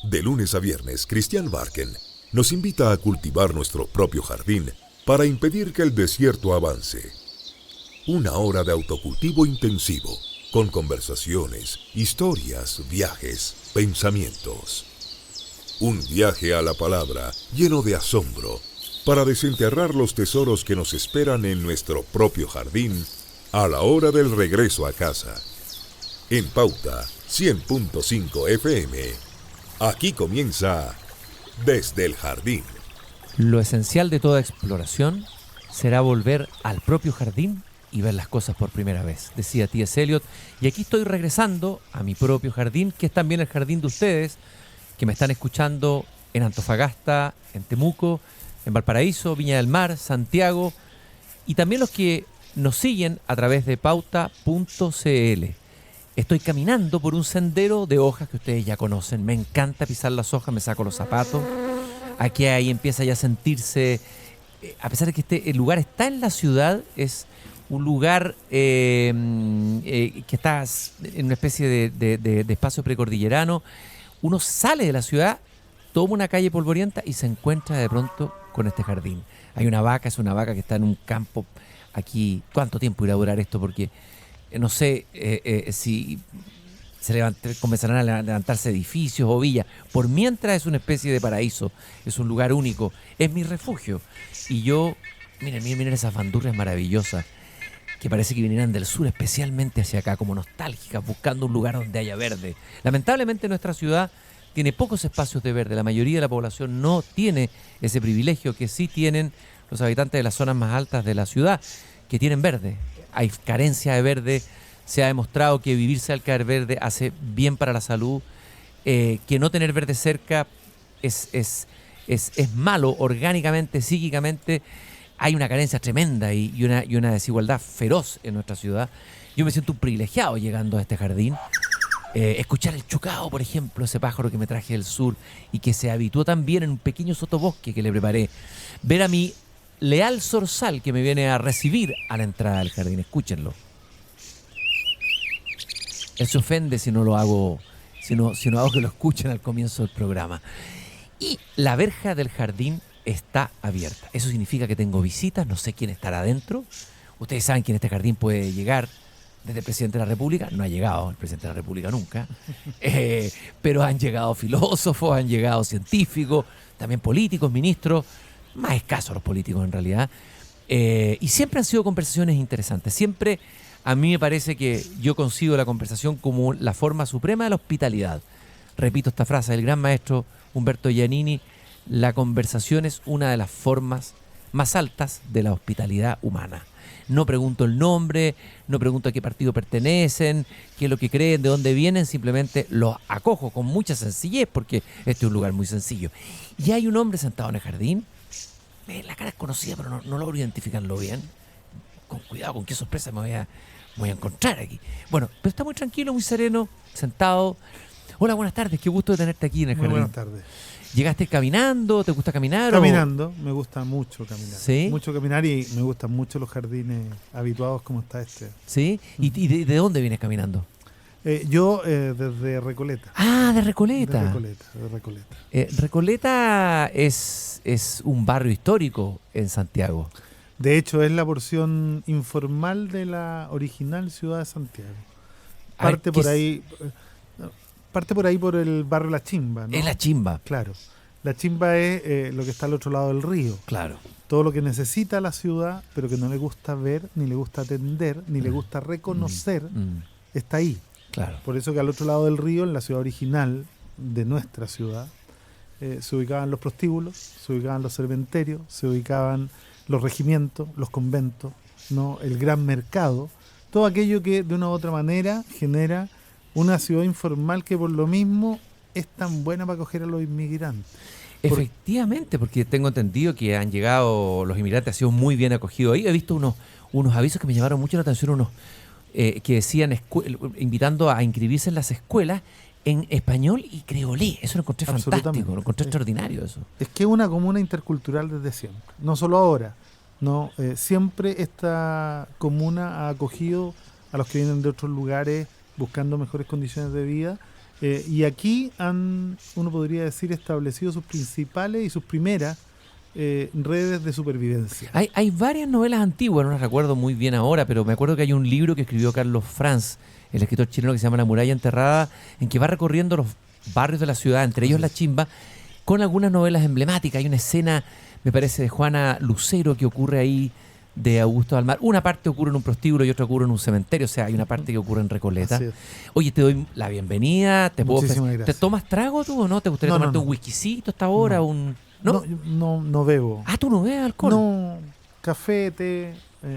De lunes a viernes, Cristian Barken nos invita a cultivar nuestro propio jardín para impedir que el desierto avance. Una hora de autocultivo intensivo, con conversaciones, historias, viajes, pensamientos. Un viaje a la palabra lleno de asombro para desenterrar los tesoros que nos esperan en nuestro propio jardín a la hora del regreso a casa. En Pauta 100.5 FM. Aquí comienza Desde el Jardín. Lo esencial de toda exploración será volver al propio jardín y ver las cosas por primera vez, decía T.S. Eliot. Y aquí estoy regresando a mi propio jardín, que es también el jardín de ustedes, que me están escuchando en Antofagasta, en Temuco, en Valparaíso, Viña del Mar, Santiago, y también los que nos siguen a través de pauta.cl. Estoy caminando por un sendero de hojas que ustedes ya conocen. Me encanta pisar las hojas, me saco los zapatos. Aquí ahí empieza ya a sentirse, a pesar de que el lugar está en la ciudad, es un lugar que está en una especie de espacio precordillerano. Uno sale de la ciudad, toma una calle polvorienta y se encuentra de pronto con este jardín. Hay una vaca, es una vaca que está en un campo aquí. ¿Cuánto tiempo irá a durar esto? Porque no sé si comenzarán a levantarse edificios o villas. Por mientras es una especie de paraíso, es un lugar único, es mi refugio. Y yo, miren esas bandurrias maravillosas que parece que vinieran del sur, especialmente hacia acá, como nostálgicas, buscando un lugar donde haya verde. Lamentablemente nuestra ciudad tiene pocos espacios de verde. La mayoría de la población no tiene ese privilegio que sí tienen los habitantes de las zonas más altas de la ciudad, que tienen verde. Hay carencia de verde. Se ha demostrado que vivir cerca del verde hace bien para la salud, que no tener verde cerca es malo orgánicamente, psíquicamente. Hay una carencia tremenda y una desigualdad feroz en nuestra ciudad. Yo me siento un privilegiado llegando a este jardín. Escuchar el chucao, por ejemplo, ese pájaro que me traje del sur y que se habituó también en un pequeño sotobosque que le preparé. Ver a mi leal zorzal que me viene a recibir a la entrada del jardín. Escúchenlo. Él se ofende si no lo hago, si no hago que lo escuchen al comienzo del programa. Y la verja del jardín está abierta. Eso significa que tengo visitas, no sé quién estará adentro. Ustedes saben que en este jardín puede llegar desde el presidente de la República. No ha llegado el presidente de la República nunca. Pero han llegado filósofos, han llegado científicos, también políticos, ministros, más escasos los políticos en realidad. Y siempre han sido conversaciones interesantes. Siempre a mí me parece que yo concibo la conversación como la forma suprema de la hospitalidad. Repito esta frase del gran maestro Umberto Giannini: la conversación es una de las formas más altas de la hospitalidad humana. No pregunto el nombre, no pregunto a qué partido pertenecen, qué es lo que creen, de dónde vienen, simplemente los acojo con mucha sencillez, porque este es un lugar muy sencillo. Y hay un hombre sentado en el jardín, la cara es conocida, pero no logro identificarlo bien. Con cuidado, con qué sorpresa me voy a encontrar aquí. Bueno, pero está muy tranquilo, muy sereno, sentado. Hola, buenas tardes, qué gusto de tenerte aquí en el jardín. Buenas tardes. ¿Llegaste caminando? ¿Te gusta caminar? Caminando, me gusta mucho caminar. ¿Sí? Mucho caminar y me gustan mucho los jardines habituados como está este. ¿Sí? ¿Y de dónde vienes caminando? Yo desde Recoleta. Ah, de Recoleta. De Recoleta. Recoleta es un barrio histórico en Santiago. De hecho, es la porción informal de la original ciudad de Santiago. Parte por ahí por el barrio La Chimba, ¿no? Es La Chimba. Claro. La Chimba es lo que está al otro lado del río. Claro. Todo lo que necesita la ciudad, pero que no le gusta ver, ni le gusta atender, ni le gusta reconocer, está ahí. Claro. Por eso que al otro lado del río, en la ciudad original de nuestra ciudad, se ubicaban los prostíbulos, se ubicaban los serventerios, se ubicaban los regimientos, los conventos, ¿no? El gran mercado, todo aquello que de una u otra manera genera una ciudad informal que por lo mismo es tan buena para acoger a los inmigrantes. Efectivamente, porque tengo entendido que han llegado los inmigrantes, ha sido muy bien acogido ahí. He visto unos avisos que me llamaron mucho la atención, unos que decían invitando a inscribirse en las escuelas en español y creolé. Eso lo encontré fantástico, lo encontré extraordinario eso. Es que es una comuna intercultural desde siempre, no solo ahora. No, siempre esta comuna ha acogido a los que vienen de otros lugares buscando mejores condiciones de vida Y aquí uno podría decir, establecido sus principales y sus primeras redes de supervivencia. Hay varias novelas antiguas, no las recuerdo muy bien ahora, pero me acuerdo que hay un libro que escribió Carlos Franz, el escritor chileno, que se llama La muralla enterrada, en que va recorriendo los barrios de la ciudad, entre ellos La Chimba, con algunas novelas emblemáticas. Hay una escena, me parece, de Juana Lucero que ocurre ahí, de Augusto Dalmar. Una parte ocurre en un prostíbulo y otra ocurre en un cementerio, o sea, hay una parte que ocurre en Recoleta. Así es. Oye, te doy la bienvenida, Muchísimas ¿te gracias. tomas trago tú o no? ¿Te gustaría No, tomarte no. un whiskycito hasta ahora? No. ¿No? No bebo. Ah, tú no bebes alcohol. No, café, té,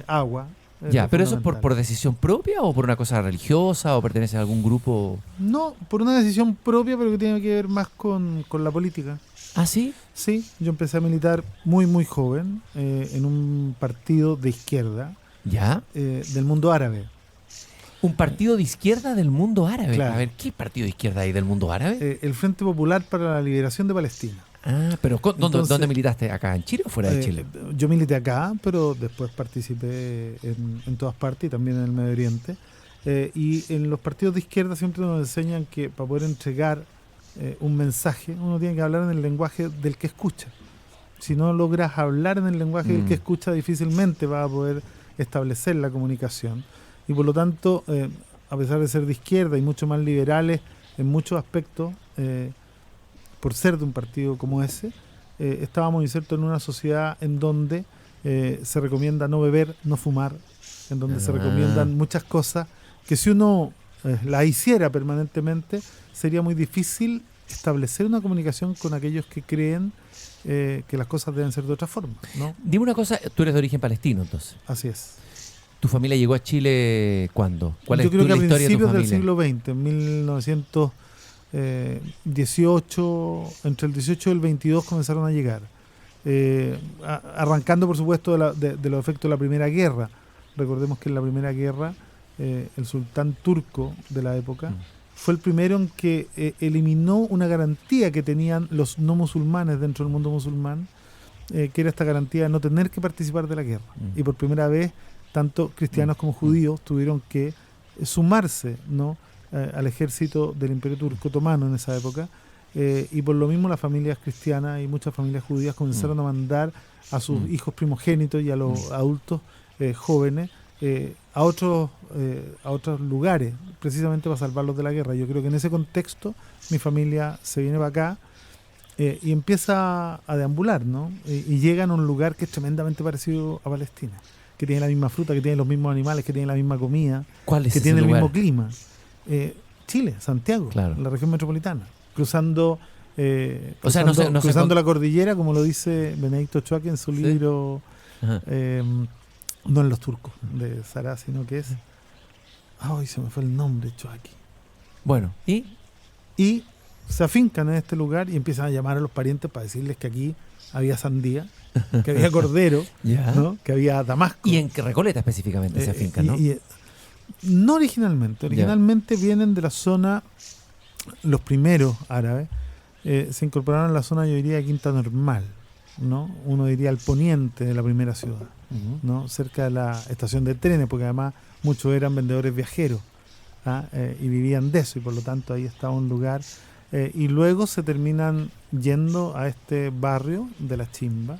agua. Ya, pero eso es fundamental. por decisión propia o por una cosa religiosa o pertenece a algún grupo. No, por una decisión propia, pero que tiene que ver más con la política. ¿Ah, sí? Sí, yo empecé a militar muy, muy joven en un partido de izquierda ¿Ya? del mundo árabe. Un partido de izquierda del mundo árabe. Claro. A ver, ¿qué partido de izquierda hay del mundo árabe? El Frente Popular para la Liberación de Palestina. Ah, pero Entonces, ¿dónde militaste? ¿Acá en Chile o fuera de Chile? Yo milité acá, pero después participé en todas partes y también en el Medio Oriente. Y en los partidos de izquierda siempre nos enseñan que para poder entregar un mensaje, uno tiene que hablar en el lenguaje del que escucha. Si no logras hablar en el lenguaje del que escucha, difícilmente vas a poder establecer la comunicación. Y por lo tanto, a pesar de ser de izquierda y mucho más liberales en muchos aspectos, por ser de un partido como ese, estábamos insertos en una sociedad en donde se recomienda no beber, no fumar, en donde se recomiendan muchas cosas que si uno las hiciera permanentemente, sería muy difícil establecer una comunicación con aquellos que creen que las cosas deben ser de otra forma, ¿no? Dime una cosa, tú eres de origen palestino entonces. Así es. ¿Tu familia llegó a Chile cuándo? ¿Cuál Yo es creo que la a historia de tu principios del familia? siglo XX, en 1918, entre el 18 y el 22 comenzaron a llegar. Arrancando, por supuesto, de los efectos de la Primera Guerra. Recordemos que en la Primera Guerra, el sultán turco de la época fue el primero en que eliminó una garantía que tenían los no musulmanes dentro del mundo musulmán, que era esta garantía de no tener que participar de la guerra. Y por primera vez, tanto cristianos como judíos tuvieron que sumarse, ¿no?, al ejército del Imperio Turco Otomano en esa época, y por lo mismo las familias cristianas y muchas familias judías comenzaron a mandar a sus hijos primogénitos y a los adultos jóvenes a otros lugares, precisamente para salvarlos de la guerra. Yo creo que en ese contexto mi familia se viene para acá y empieza a deambular, ¿no? Y llegan a un lugar que es tremendamente parecido a Palestina, que tiene la misma fruta, que tiene los mismos animales, que tiene la misma comida, ¿Cuál es que ese tiene el lugar? mismo clima. Chile, Santiago, Claro. la región metropolitana, cruzando O sea, no se cruzando la cordillera, como lo dice Benedicto Ochoa en su libro, Ajá. no en los turcos de Sará, sino que es, ay, se me fue el nombre, Choaki. Bueno, ¿y? Y se afincan en este lugar y empiezan a llamar a los parientes para decirles que aquí había sandía, que había cordero, Ya. ¿no?, que había damasco. ¿Y en qué Recoleta específicamente se afincan, no? No originalmente. Originalmente vienen de la zona, los primeros árabes se incorporaron a la zona, yo diría, de Quinta Normal, ¿no? Uno diría al poniente de la primera ciudad, ¿no?, cerca de la estación de trenes, porque además muchos eran vendedores viajeros, y vivían de eso, y por lo tanto ahí estaba un lugar. Y luego se terminan yendo a este barrio de La Chimba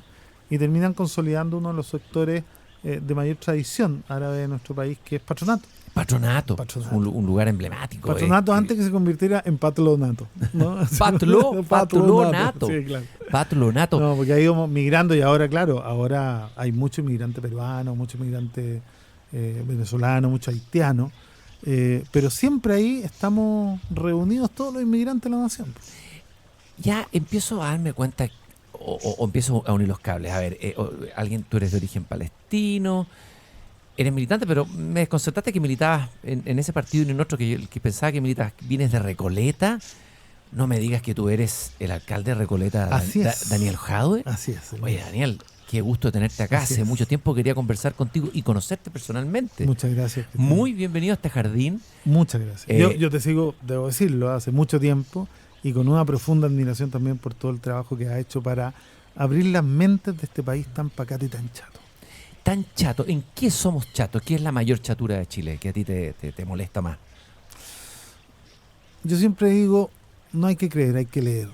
y terminan consolidando uno de los sectores de mayor tradición árabe de nuestro país, que es Patronato. Patronato. Patronato. Un lugar emblemático. Patronato antes que se convirtiera en Patronato, ¿no? Patronato. Sí, claro. Patronato. No, porque ahí íbamos migrando y ahora, claro, ahora hay mucho inmigrante peruano, mucho inmigrante venezolano, mucho haitiano, pero siempre ahí estamos reunidos todos los inmigrantes de la nación. Ya empiezo a darme cuenta o empiezo a unir los cables. A ver, tú eres de origen palestino, eres militante, pero me desconcertaste que militabas en ese partido y en otro que pensaba que militabas. ¿Vienes de Recoleta? No me digas que tú eres el alcalde de Recoleta, Así es. Daniel Jadwe. Así es. Oye, Daniel, qué gusto tenerte acá. Así Hace es. mucho tiempo quería conversar contigo y conocerte personalmente. Muchas gracias. Muy bienvenido a este jardín. Muchas gracias. Yo te sigo, debo decirlo, hace mucho tiempo y con una profunda admiración también por todo el trabajo que has hecho para abrir las mentes de este país tan pacato y tan chato. Tan chato. ¿En qué somos chatos? ¿Qué es la mayor chatura de Chile que a ti te molesta más? yo siempre digo, no hay que creer, hay que leer.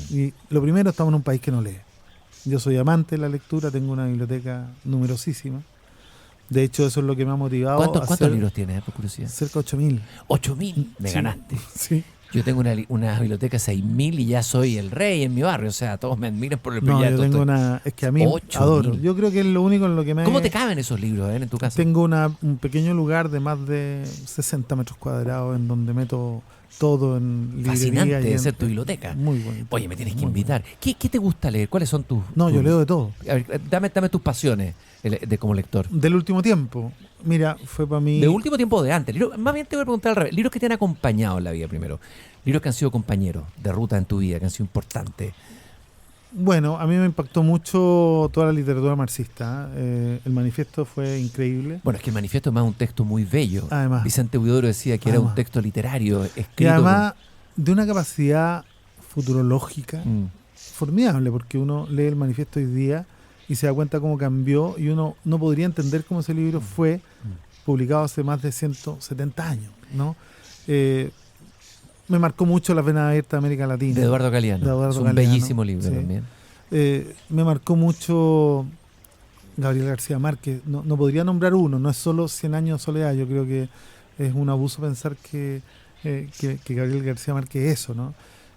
Y lo primero, estamos en un país que no lee. Yo soy amante de la lectura, tengo una biblioteca numerosísima. De hecho, eso es lo que me ha motivado. ¿Cuántos libros tienes, por curiosidad? Cerca de 8.000. 8.000, me ganaste. Sí. Yo tengo una biblioteca 6.000 y ya soy el rey en mi barrio. O sea, todos me admiran por el No, proyecto. yo tengo una... Es que a mí 8.000. adoro. Yo creo que es lo único en lo que me... ¿Cómo te caben esos libros en tu casa? Tengo un pequeño lugar de más de 60 metros cuadrados en donde meto todo en librería. Fascinante y en, ser tu biblioteca. Muy bonito. Oye, me tienes que Muy invitar. ¿Qué te gusta leer? ¿Cuáles son tus...? No, yo leo de todo. A ver, dame tus pasiones como lector. Del último tiempo. Mira, fue para mí... ¿De último tiempo o de antes? Más bien te voy a preguntar al revés. Libros que te han acompañado en la vida primero. Libros que han sido compañeros de ruta en tu vida, que han sido importantes. Bueno, a mí me impactó mucho toda la literatura marxista. El manifiesto fue increíble. Bueno, es que el manifiesto es más un texto muy bello. Además. Vicente Huidobro decía que era un texto literario escrito. Y además de una capacidad futurológica formidable, porque uno lee el manifiesto hoy día y se da cuenta cómo cambió, y uno no podría entender cómo ese libro fue publicado hace más de 170 años, ¿no? Me marcó mucho Las venas abiertas de América Latina. De Eduardo Galeano. Es un bellísimo libro también. Me marcó mucho Gabriel García Márquez. No podría nombrar uno, no es solo 100 años de soledad. Yo creo que es un abuso pensar que Gabriel García Márquez es eso, ¿no?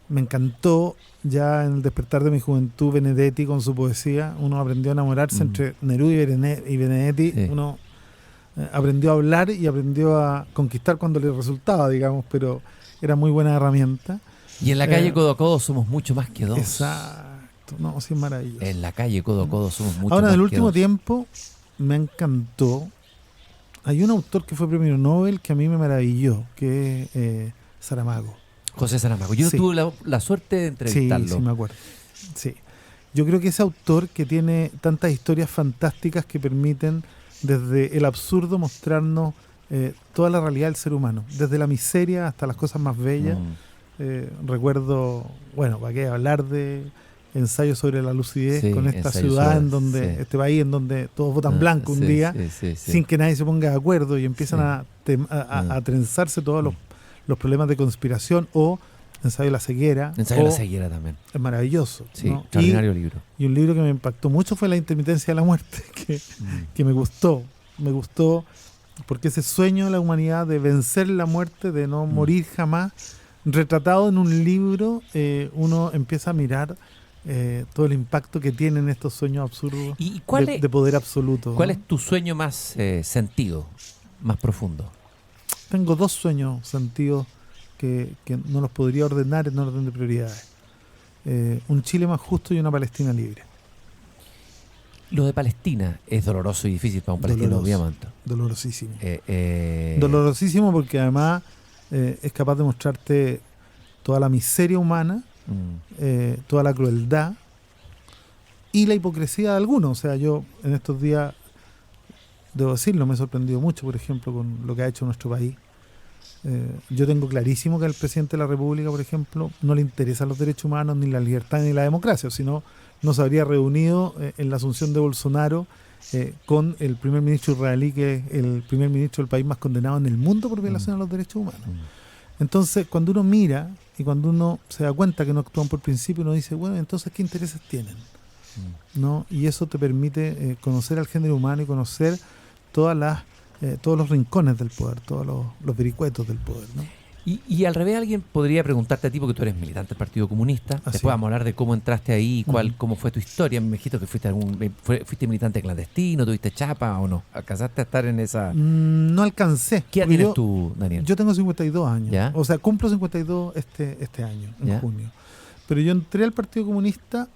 Me encantó ya en el despertar de mi juventud Benedetti con su poesía. Uno aprendió a enamorarse entre Neruda y Benedetti. Sí. Uno aprendió a hablar y aprendió a conquistar cuando le resultaba, digamos, pero era muy buena herramienta. Y en la calle codo a codo somos mucho más que dos. Exacto, no, sí es maravilloso. En la calle codo a codo somos mucho más que dos. Ahora, del último tiempo, me encantó. Hay un autor que fue premio Nobel que a mí me maravilló, que es Saramago. José Saramago. Yo tuve la suerte de entrevistarlo. Sí, me acuerdo. Sí. Yo creo que ese autor que tiene tantas historias fantásticas que permiten desde el absurdo mostrarnos toda la realidad del ser humano, desde la miseria hasta las cosas más bellas. Recuerdo, bueno, para qué hablar de ensayos sobre la lucidez, con esta ciudad en donde, este país en donde todos votan blanco un día, sin que nadie se ponga de acuerdo, y empiezan a trenzarse todos los problemas de conspiración, o Ensayo de la ceguera. Ensayo de la ceguera también. Es maravilloso. Sí, ¿no? extraordinario libro. Y un libro que me impactó mucho fue La intermitencia de la muerte, que me gustó. Me gustó porque ese sueño de la humanidad de vencer la muerte, de no morir jamás, retratado en un libro, uno empieza a mirar todo el impacto que tienen estos sueños absurdos. ¿Y de poder absoluto? ¿Cuál ¿no? es tu sueño más sentido, más profundo? Tengo dos sueños sentidos que no los podría ordenar en orden de prioridades. Un Chile más justo y una Palestina libre. Lo de Palestina es doloroso y difícil para un palestino, obviamente. Dolorosísimo. Dolorosísimo porque además es capaz de mostrarte toda la miseria humana, toda la crueldad y la hipocresía de algunos. O sea, yo en estos días, debo decirlo, me he sorprendido mucho, por ejemplo, con lo que ha hecho nuestro país. Yo tengo clarísimo que al presidente de la República, por ejemplo, no le interesan los derechos humanos, ni la libertad, ni la democracia, sino no se habría reunido en la asunción de Bolsonaro con el primer ministro israelí, que es el primer ministro del país más condenado en el mundo por violación a los derechos humanos. Entonces, cuando uno mira y cuando uno se da cuenta que no actúan por principio, uno dice, bueno, entonces, ¿qué intereses tienen? ¿No? Y eso te permite conocer al género humano y conocer todos los rincones del poder, todos los vericuetos del poder, ¿no? Y al revés, alguien podría preguntarte a ti, porque tú eres militante del Partido Comunista. Después vamos a hablar de cómo entraste ahí, cómo fue tu historia. Me dijiste que fuiste militante clandestino, tuviste chapa o no. ¿Alcanzaste a estar en esa...? No alcancé. ¿Qué edad tienes tú, Daniel? Yo tengo 52 años. ¿Ya? O sea, cumplo 52 este año, en junio. Pero yo entré al Partido Comunista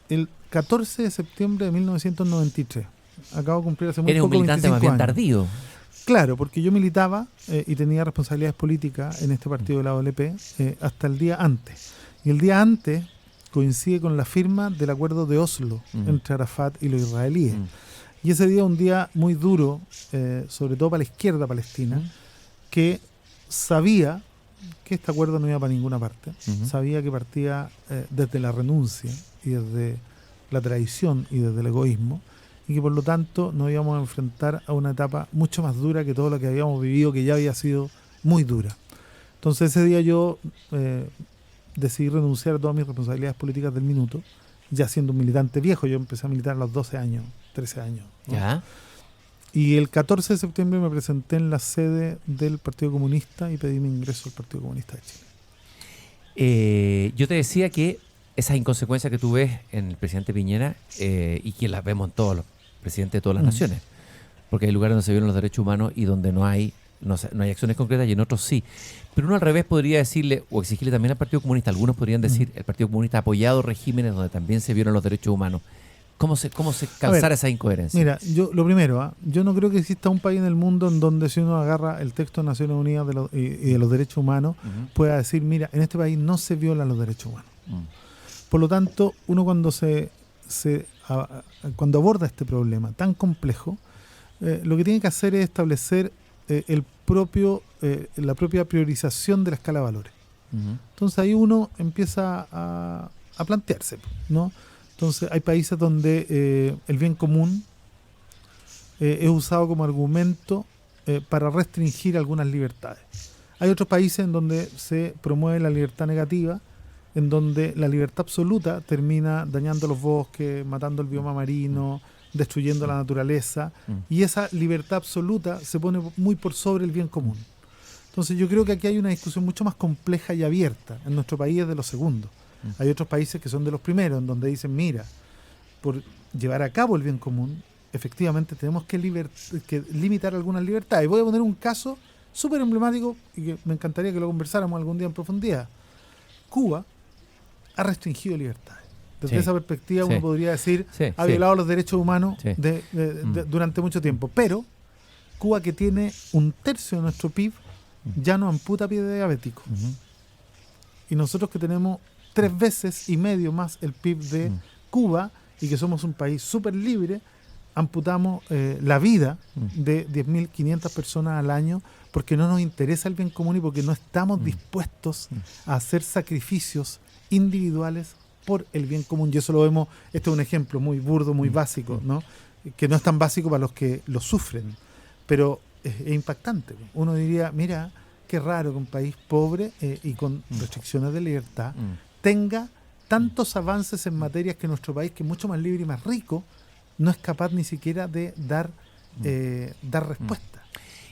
el 14 de septiembre de 1993. Acabo de cumplir hace muy poco 25 años. Eres un militante más bien tardío. Claro, porque yo militaba y tenía responsabilidades políticas en este partido de la OLP hasta el día antes. Y el día antes coincide con la firma del acuerdo de Oslo entre Arafat y los israelíes. Y ese día es un día muy duro, sobre todo para la izquierda palestina, que sabía que este acuerdo no iba para ninguna parte. Sabía que partía desde la renuncia y desde la traición y desde el egoísmo, y que por lo tanto nos íbamos a enfrentar a una etapa mucho más dura que todo lo que habíamos vivido, que ya había sido muy dura. Entonces ese día yo decidí renunciar a todas mis responsabilidades políticas del minuto, ya siendo un militante viejo. Yo empecé a militar a los 12 años, 13 años, ¿no? Ya. Y el 14 de septiembre me presenté en la sede del Partido Comunista y pedí mi ingreso al Partido Comunista de Chile. Yo te decía que esas inconsecuencias que tú ves en el presidente Piñera y que las vemos en todos los presidentes de todas las naciones, porque hay lugares donde se violan los derechos humanos y donde no hay acciones concretas y en otros sí. Pero uno al revés podría decirle o exigirle también al Partido Comunista. Algunos podrían decir el Partido Comunista ha apoyado regímenes donde también se violan los derechos humanos. ¿Cómo se calzar esa incoherencia? Mira, lo primero, yo no creo que exista un país en el mundo en donde si uno agarra el texto de Naciones Unidas y de los derechos humanos, pueda decir, mira, en este país no se violan los derechos humanos. Por lo tanto, uno cuando aborda este problema tan complejo, lo que tiene que hacer es establecer la propia priorización de la escala de valores. Entonces ahí uno empieza a plantearse, ¿no? Entonces hay países donde el bien común es usado como argumento para restringir algunas libertades. Hay otros países en donde se promueve la libertad negativa, en donde la libertad absoluta termina dañando los bosques, matando el bioma marino, destruyendo la naturaleza, y esa libertad absoluta se pone muy por sobre el bien común. Entonces yo creo que aquí hay una discusión mucho más compleja y abierta. En nuestro país es de los segundos. Hay otros países que son de los primeros, en donde dicen, mira, por llevar a cabo el bien común, efectivamente tenemos que limitar algunas libertades. Y voy a poner un caso súper emblemático y que me encantaría que lo conversáramos algún día en profundidad. Cuba ha restringido libertades. Desde esa perspectiva uno podría decir, ha violado los derechos humanos durante mucho tiempo. Pero Cuba, que tiene 1/3 de nuestro PIB, ya no amputa pie de diabético. Y nosotros que tenemos 3 veces y medio más el PIB de Cuba y que somos un país súper libre, amputamos la vida de 10.500 personas al año porque no nos interesa el bien común y porque no estamos dispuestos a hacer sacrificios individuales por el bien común. Y eso lo vemos, este es un ejemplo muy burdo, muy básico, ¿no? Que no es tan básico para los que lo sufren, pero es impactante. Uno diría, mira, qué raro que un país pobre y con restricciones de libertad tenga tantos avances en materias que nuestro país, que es mucho más libre y más rico, no es capaz ni siquiera de dar respuesta.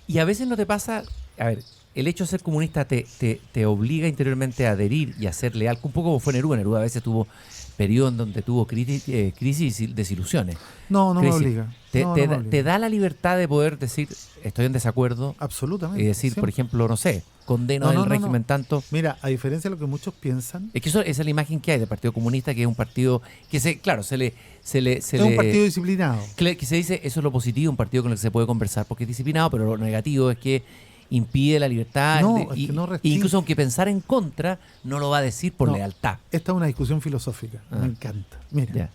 Y a veces no te pasa, a ver, el hecho de ser comunista te obliga interiormente a adherir y a ser leal, un poco como fue Neruda. Neruda a veces tuvo periodos en donde tuvo crisis y desilusiones. No me obliga. Te da la libertad de poder decir, estoy en desacuerdo. Absolutamente. Y decir, por ejemplo, no sé, condeno al régimen tanto. Mira, a diferencia de lo que muchos piensan. Es que esa es la imagen que hay del Partido Comunista, que es un partido que es un partido disciplinado. Que se dice, eso es lo positivo, un partido con el que se puede conversar, porque es disciplinado, pero lo negativo es que impide la libertad. Incluso aunque pensar en contra, no lo va a decir por lealtad. Esta es una discusión filosófica. Me encanta. Mira,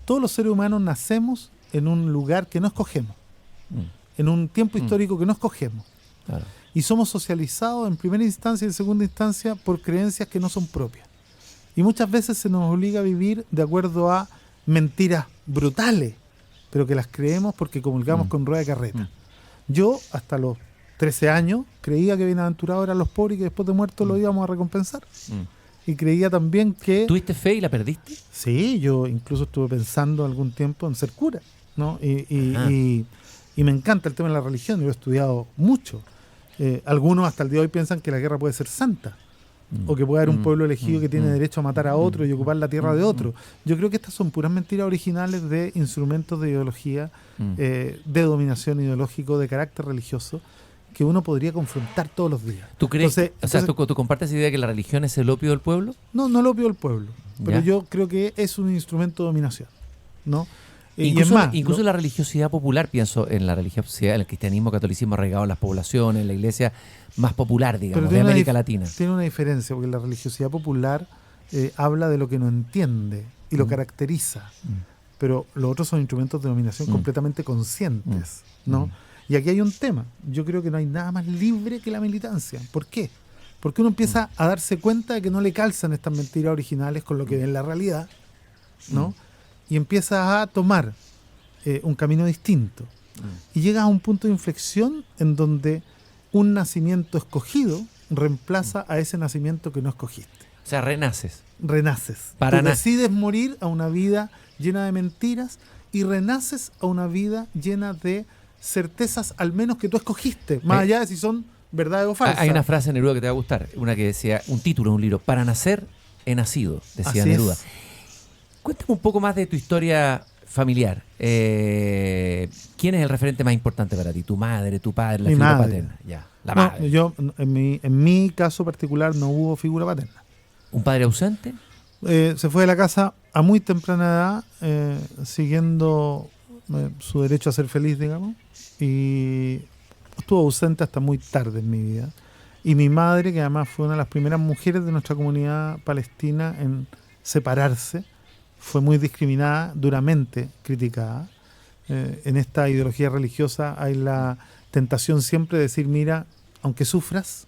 todos los seres humanos nacemos en un lugar que no escogemos, en un tiempo histórico que no escogemos. Claro. Y somos socializados en primera instancia y en segunda instancia por creencias que no son propias. Y muchas veces se nos obliga a vivir de acuerdo a mentiras brutales, pero que las creemos porque comulgamos con rueda de carreta. Yo, hasta los 13 años, creía que bienaventurados eran los pobres y que después de muertos lo íbamos a recompensar. Y creía también que... ¿Tuviste fe y la perdiste? Sí, yo incluso estuve pensando algún tiempo en ser cura, ¿no? Y me encanta el tema de la religión, yo he estudiado mucho. Algunos hasta el día de hoy piensan que la guerra puede ser santa, o que puede haber un pueblo elegido que tiene derecho a matar a otro y ocupar la tierra de otro. Yo creo que estas son puras mentiras originales de instrumentos de ideología, de dominación ideológico, de carácter religioso, que uno podría confrontar todos los días. ¿Tú crees? ¿Tú compartes esa idea de que la religión es el opio del pueblo? No el opio del pueblo, pero yo creo que es un instrumento de dominación, ¿no? Incluso la religiosidad popular, pienso en la religiosidad, el cristianismo, catolicismo arraigado en las poblaciones, la iglesia más popular, digamos, de América Latina. Tiene una diferencia, porque la religiosidad popular habla de lo que no entiende y lo caracteriza, pero los otros son instrumentos de dominación completamente conscientes, ¿no? Y aquí hay un tema. Yo creo que no hay nada más libre que la militancia. ¿Por qué? Porque uno empieza a darse cuenta de que no le calzan estas mentiras originales con lo que ve en la realidad, ¿no? Y empiezas a tomar un camino distinto. Y llegas a un punto de inflexión en donde un nacimiento escogido reemplaza a ese nacimiento que no escogiste. O sea, renaces. Renaces. Para Tú na- decides morir a una vida llena de mentiras y renaces a una vida llena de certezas, al menos que tú escogiste, más allá de si son verdades o falsas. Hay una frase en Neruda que te va a gustar, una que decía, un título de un libro, para nacer he nacido, decía Así Neruda. es. Cuéntame un poco más de tu historia familiar. ¿Quién es el referente más importante para ti? ¿Tu madre, tu padre, la Mi figura madre. paterna? Ya, la No, madre. yo, en mi caso particular, no hubo figura paterna. ¿Un padre ausente? Se fue de la casa a muy temprana edad, siguiendo su derecho a ser feliz, digamos, y estuvo ausente hasta muy tarde en mi vida. Y mi madre, que además fue una de las primeras mujeres de nuestra comunidad palestina en separarse, fue muy discriminada, duramente criticada. En esta ideología religiosa hay la tentación siempre de decir, mira, aunque sufras,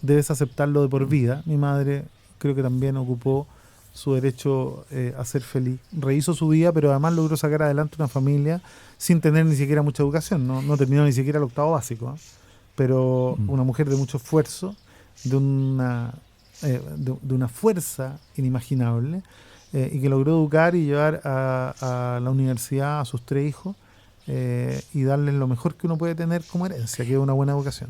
debes aceptarlo de por vida. Mi madre creo que también ocupó su derecho a ser feliz. Rehizo su vida, pero además logró sacar adelante una familia sin tener ni siquiera mucha educación. No terminó ni siquiera el octavo básico, ¿eh? Pero una mujer de mucho esfuerzo, de una fuerza inimaginable, y que logró educar y llevar a la universidad a sus 3 hijos y darles lo mejor que uno puede tener como herencia, que es una buena educación.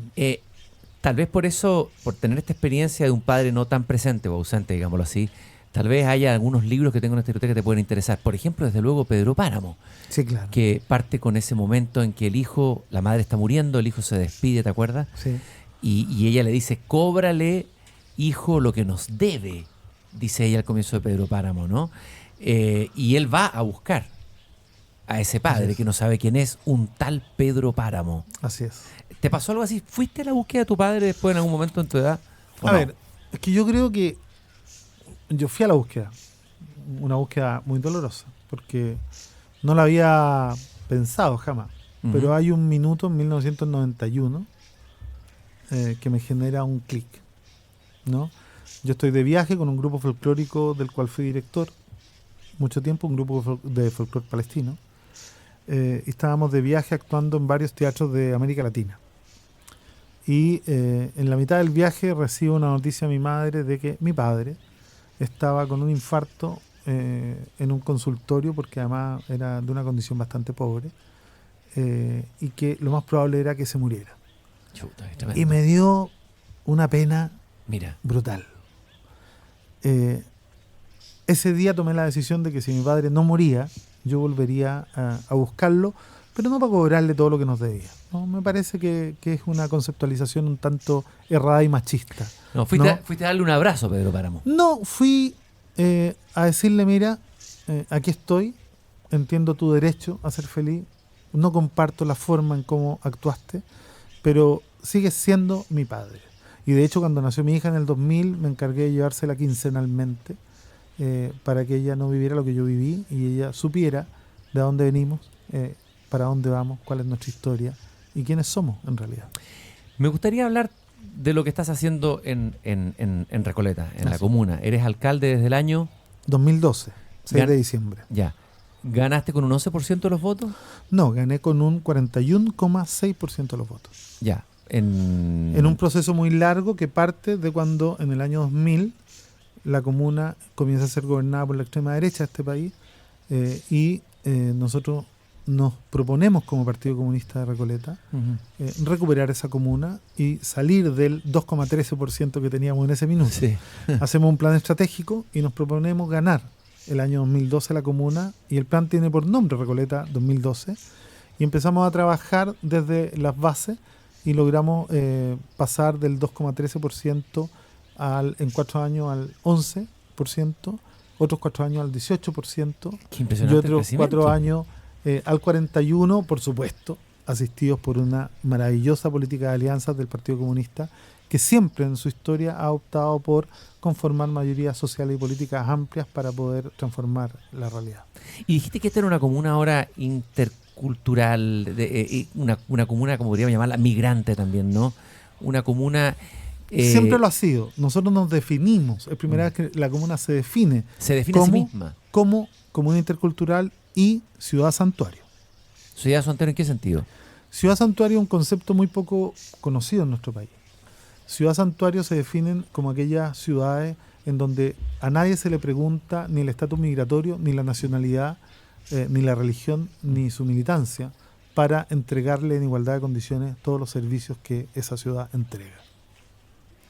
Tal vez por eso, por tener esta experiencia de un padre no tan presente o ausente, digámoslo así, tal vez haya algunos libros que tengo en esta biblioteca que te pueden interesar. Por ejemplo, desde luego, Pedro Páramo, Sí, claro. que parte con ese momento en que el hijo, la madre está muriendo, el hijo se despide, ¿te acuerdas? Sí. Y ella le dice, cóbrale, hijo, lo que nos debe, dice ella al comienzo de Pedro Páramo, ¿no? Y él va a buscar a ese padre que no sabe quién es, un tal Pedro Páramo. Así es. ¿Te pasó algo así? ¿Fuiste a la búsqueda de tu padre después en algún momento en tu edad? ¿O A no? ver, es que yo creo que yo fui a la búsqueda, una búsqueda muy dolorosa, porque no la había pensado jamás. Ujú. Pero hay un minuto en 1991 que me genera un clic, ¿no? Yo estoy de viaje con un grupo folclórico del cual fui director mucho tiempo, un grupo de folclore palestino, y estábamos de viaje actuando en varios teatros de América Latina. Y en la mitad del viaje recibo una noticia de mi madre de que mi padre estaba con un infarto en un consultorio, porque además era de una condición bastante pobre, y que lo más probable era que se muriera. Chuta, es tremendo. Y me dio una pena Mira, brutal. Ese día tomé la decisión de que si mi padre no moría, yo volvería a buscarlo, pero no para cobrarle todo lo que nos debía, ¿no? Me parece que es una conceptualización un tanto errada y machista. no, fuiste, ¿no? fuiste a darle un abrazo a Pedro Páramo. No, fui a decirle, mira, aquí estoy, entiendo tu derecho a ser feliz, no comparto la forma en cómo actuaste, pero sigues siendo mi padre. Y de hecho, cuando nació mi hija en el 2000, me encargué de llevársela quincenalmente para que ella no viviera lo que yo viví y ella supiera de dónde venimos, para dónde vamos, cuál es nuestra historia y quiénes somos en realidad. Me gustaría hablar de lo que estás haciendo en Recoleta, en la Así. comuna. Eres alcalde desde el año... 2012, 6 Gan- de diciembre. Ya. ¿Ganaste con un 11% de los votos? No, gané con un 41,6% de los votos. Ya. En un proceso muy largo que parte de cuando en el año 2000 la comuna comienza a ser gobernada por la extrema derecha de este país, y nosotros nos proponemos como Partido Comunista de Recoleta Ujú. recuperar esa comuna y salir del 2,13% que teníamos en ese minuto. Sí. Hacemos un plan estratégico y nos proponemos ganar el año 2012 la comuna, y el plan tiene por nombre Recoleta 2012, y empezamos a trabajar desde las bases y logramos pasar del 2,13% en 4 años al 11%, otros 4 años al 18%, Qué y impresionante el otros crecimiento. 4 años al 41%, por supuesto, asistidos por una maravillosa política de alianzas del Partido Comunista, que siempre en su historia ha optado por conformar mayorías sociales y políticas amplias para poder transformar la realidad. Y dijiste que esta era una comuna ahora intercultural, una comuna, como podríamos llamarla, migrante también, ¿no? Una comuna... Siempre lo ha sido. Nosotros nos definimos. Es primera vez que la comuna se define se define a sí ¿cómo? misma. como comuna intercultural y ciudad santuario. ¿Ciudad Santiago en qué sentido? Ciudad santuario es un concepto muy poco conocido en nuestro país. Ciudad santuario se definen como aquellas ciudades en donde a nadie se le pregunta ni el estatus migratorio, ni la nacionalidad, ni la religión, ni su militancia, para entregarle en igualdad de condiciones todos los servicios que esa ciudad entrega.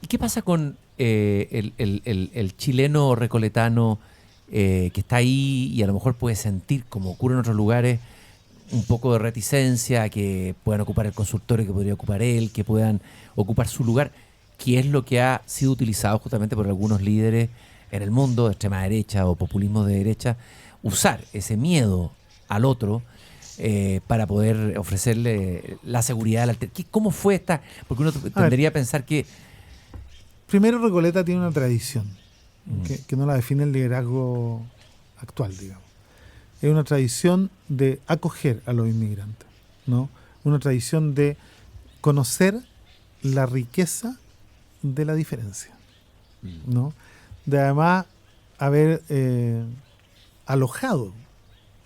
¿Y qué pasa con el chileno recoletano que está ahí y a lo mejor puede sentir, como ocurre en otros lugares, un poco de reticencia, que puedan ocupar el consultorio que podría ocupar él, que puedan ocupar su lugar, que es lo que ha sido utilizado justamente por algunos líderes en el mundo, de extrema derecha o populismo de derecha, usar ese miedo al otro para poder ofrecerle la seguridad. ¿Cómo fue esta? Porque uno tendería a pensar que... Primero, Recoleta tiene una tradición que no la define el liderazgo actual, digamos. Es una tradición de acoger a los inmigrantes, ¿no? Una tradición de conocer la riqueza de la diferencia, ¿no? De además haber alojado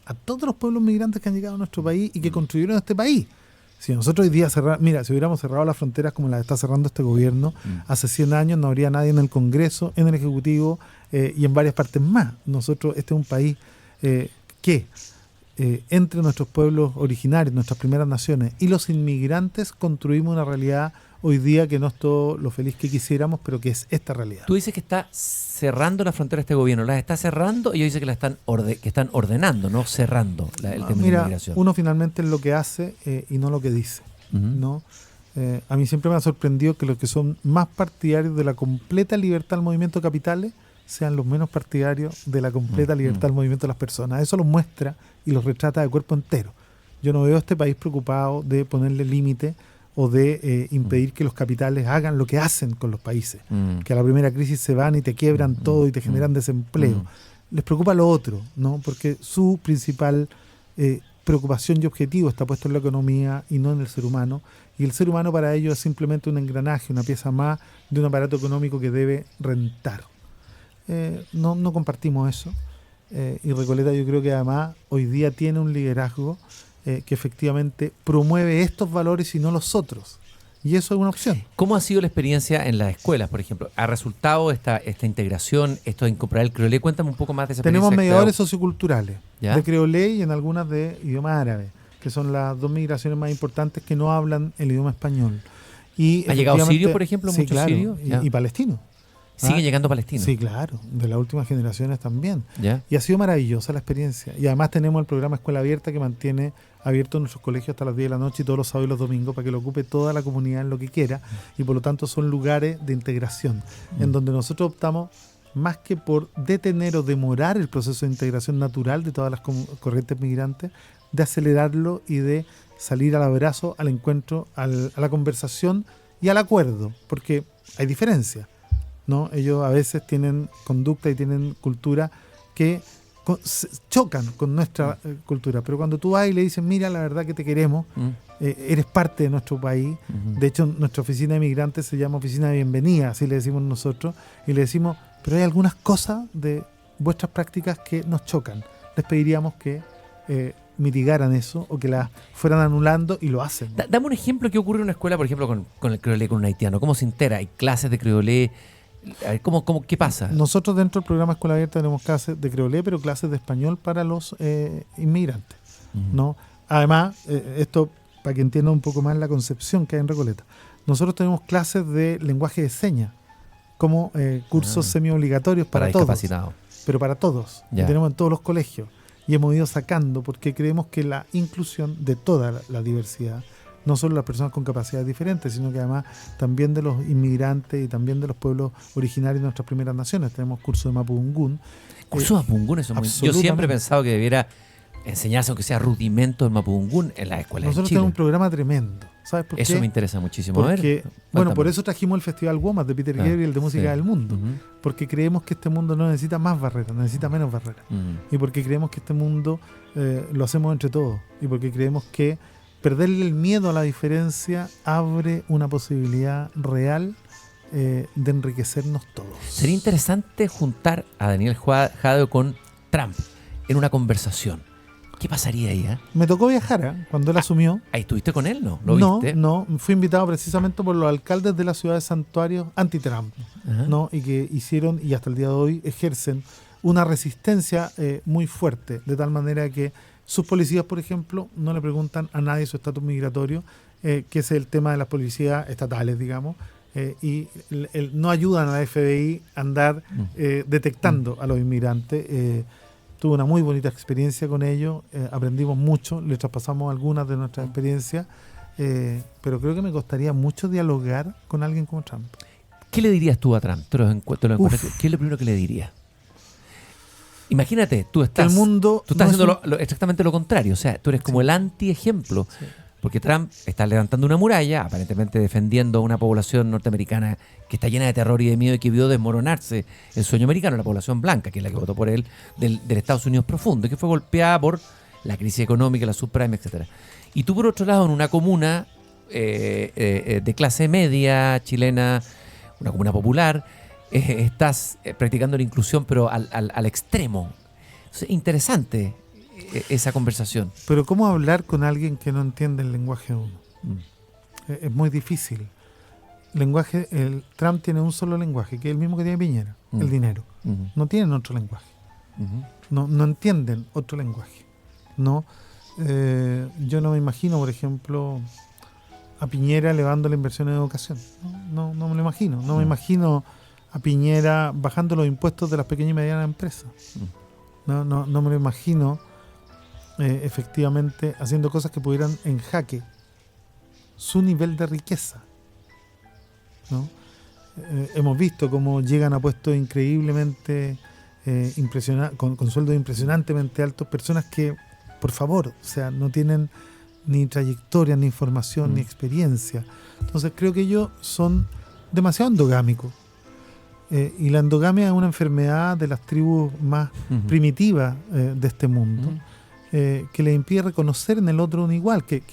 a todos los pueblos migrantes que han llegado a nuestro país y que construyeron este país. Si nosotros hoy día si hubiéramos cerrado las fronteras como las está cerrando este gobierno, hace 100 años no habría nadie en el Congreso, en el Ejecutivo y en varias partes más. Nosotros, este es un país que entre nuestros pueblos originarios, nuestras primeras naciones y los inmigrantes construimos una realidad hoy día que no es todo lo feliz que quisiéramos, pero que es esta realidad. Tú dices que está cerrando la frontera este gobierno, ¿las está cerrando? Y yo dice que están ordenando, no cerrando el tema de la inmigración. Uno finalmente es lo que hace y no lo que dice, ¿no? A mí siempre me ha sorprendido que los que son más partidarios de la completa libertad del movimiento de capitales sean los menos partidarios de la completa libertad del movimiento de las personas. Eso los muestra y los retrata de cuerpo entero. Yo no veo a este país preocupado de ponerle límite o de impedir que los capitales hagan lo que hacen con los países, que a la primera crisis se van y te quiebran todo y te generan desempleo. Les preocupa lo otro, ¿no? Porque su principal preocupación y objetivo está puesto en la economía y no en el ser humano, y el ser humano para ellos es simplemente un engranaje, una pieza más de un aparato económico que debe rentar. No compartimos eso, y Recoleta yo creo que además hoy día tiene un liderazgo que efectivamente promueve estos valores y no los otros. Y eso es una opción. ¿Cómo ha sido la experiencia en las escuelas, por ejemplo? ¿Ha resultado esta integración, esto de incorporar el creolé? Cuéntame un poco más de esa experiencia. Tenemos mediadores socioculturales ¿ya? de creolé y en algunas de idioma árabe, que son las dos migraciones más importantes que no hablan el idioma español. Y ¿ha llegado sirio, por ejemplo? Sí, muchos claro, sirios y palestinos. ¿Siguen llegando palestinos? Sí, claro, de las últimas generaciones también. ¿Ya? Y ha sido maravillosa la experiencia. Y además tenemos el programa Escuela Abierta que mantiene abiertos nuestros colegios hasta las 10 de la noche y todos los sábados y los domingos para que lo ocupe toda la comunidad en lo que quiera. Y por lo tanto son lugares de integración en donde nosotros optamos más que por detener o demorar el proceso de integración natural de todas las corrientes migrantes, de acelerarlo y de salir al abrazo, al encuentro, a la conversación y al acuerdo, porque hay diferencias, ¿no? Ellos a veces tienen conducta y tienen cultura que chocan con nuestra cultura, pero cuando tú vas y le dices, mira, la verdad que te queremos, eres parte de nuestro país. De hecho, nuestra oficina de migrantes se llama Oficina de Bienvenida, así le decimos nosotros, y le decimos, pero hay algunas cosas de vuestras prácticas que nos chocan. Les pediríamos que mitigaran eso o que las fueran anulando, y lo hacen. Dame un ejemplo. ¿Qué ocurre en una escuela, por ejemplo, con el creolé, con un haitiano? ¿Cómo se entera? ¿Hay clases de creolé? ¿Qué pasa? Nosotros dentro del programa Escuela Abierta tenemos clases de creolé, pero clases de español para los inmigrantes, ¿no? Además, esto para que entiendan un poco más la concepción que hay en Recoleta. Nosotros tenemos clases de lenguaje de señas como cursos semiobligatorios para todos. Discapacitados. Pero para todos. Y tenemos en todos los colegios. Y hemos ido sacando porque creemos que la inclusión de toda la diversidad, no solo las personas con capacidades diferentes, sino que además también de los inmigrantes y también de los pueblos originarios de nuestras primeras naciones. Tenemos cursos de Mapudungún. Cursos de Mapudungún, eso es muy... Yo siempre he pensado que debiera enseñarse, aunque sea rudimentos, en Mapudungún en las escuelas. Nosotros tenemos un programa tremendo. ¿Sabes por qué? Eso me interesa muchísimo. Porque, por eso trajimos el Festival WOMAD de Peter Gabriel de Música del Mundo. Porque creemos que este mundo no necesita más barreras, necesita menos barreras. Y porque creemos que este mundo lo hacemos entre todos. Y porque creemos que perderle el miedo a la diferencia abre una posibilidad real de enriquecernos todos. Sería interesante juntar a Daniel Jadeo con Trump en una conversación. ¿Qué pasaría ahí? Me tocó viajar cuando él asumió. ¿Ahí estuviste con él? ¿No? ¿Lo No, viste? no, fui invitado precisamente por los alcaldes de las ciudades santuarios anti-Trump, Ajá. ¿no? Y que hicieron y hasta el día de hoy ejercen una resistencia muy fuerte, de tal manera que sus policías, por ejemplo, no le preguntan a nadie su estatus migratorio, que es el tema de las policías estatales, digamos, y no ayudan a la FBI a andar detectando a los inmigrantes. Tuve una muy bonita experiencia con ellos, aprendimos mucho, le traspasamos algunas de nuestras experiencias, pero creo que me costaría mucho dialogar con alguien como Trump. ¿Qué le dirías tú a Trump? ¿Te lo encuentras? ¿Qué es lo primero que le dirías? Imagínate, tú estás no haciendo exactamente lo contrario, o sea, tú eres como el anti-ejemplo, porque Trump está levantando una muralla, aparentemente defendiendo a una población norteamericana que está llena de terror y de miedo y que vio desmoronarse el sueño americano, la población blanca, que es la que votó por él, del Estados Unidos profundo, y que fue golpeada por la crisis económica, la subprime, etcétera. Y tú, por otro lado, en una comuna de clase media chilena, una comuna popular, estás practicando la inclusión, pero al extremo. Es interesante esa conversación. Pero ¿cómo hablar con alguien que no entiende el lenguaje de uno? Es muy difícil. Trump tiene un solo lenguaje, que es el mismo que tiene Piñera, el dinero. No tienen otro lenguaje. No entienden otro lenguaje. Yo no me imagino, por ejemplo, a Piñera elevando la inversión en educación. No me lo imagino. No me imagino a Piñera bajando los impuestos de las pequeñas y medianas empresas. No me lo imagino efectivamente haciendo cosas que pudieran en jaque su nivel de riqueza, ¿no? Hemos visto cómo llegan a puestos increíblemente con sueldos impresionantemente altos, personas que, por favor, o sea, no tienen ni trayectoria, ni formación, ni experiencia. Entonces creo que ellos son demasiado endogámicos. Y la endogamia es una enfermedad de las tribus más primitivas de este mundo, que le impide reconocer en el otro un igual, que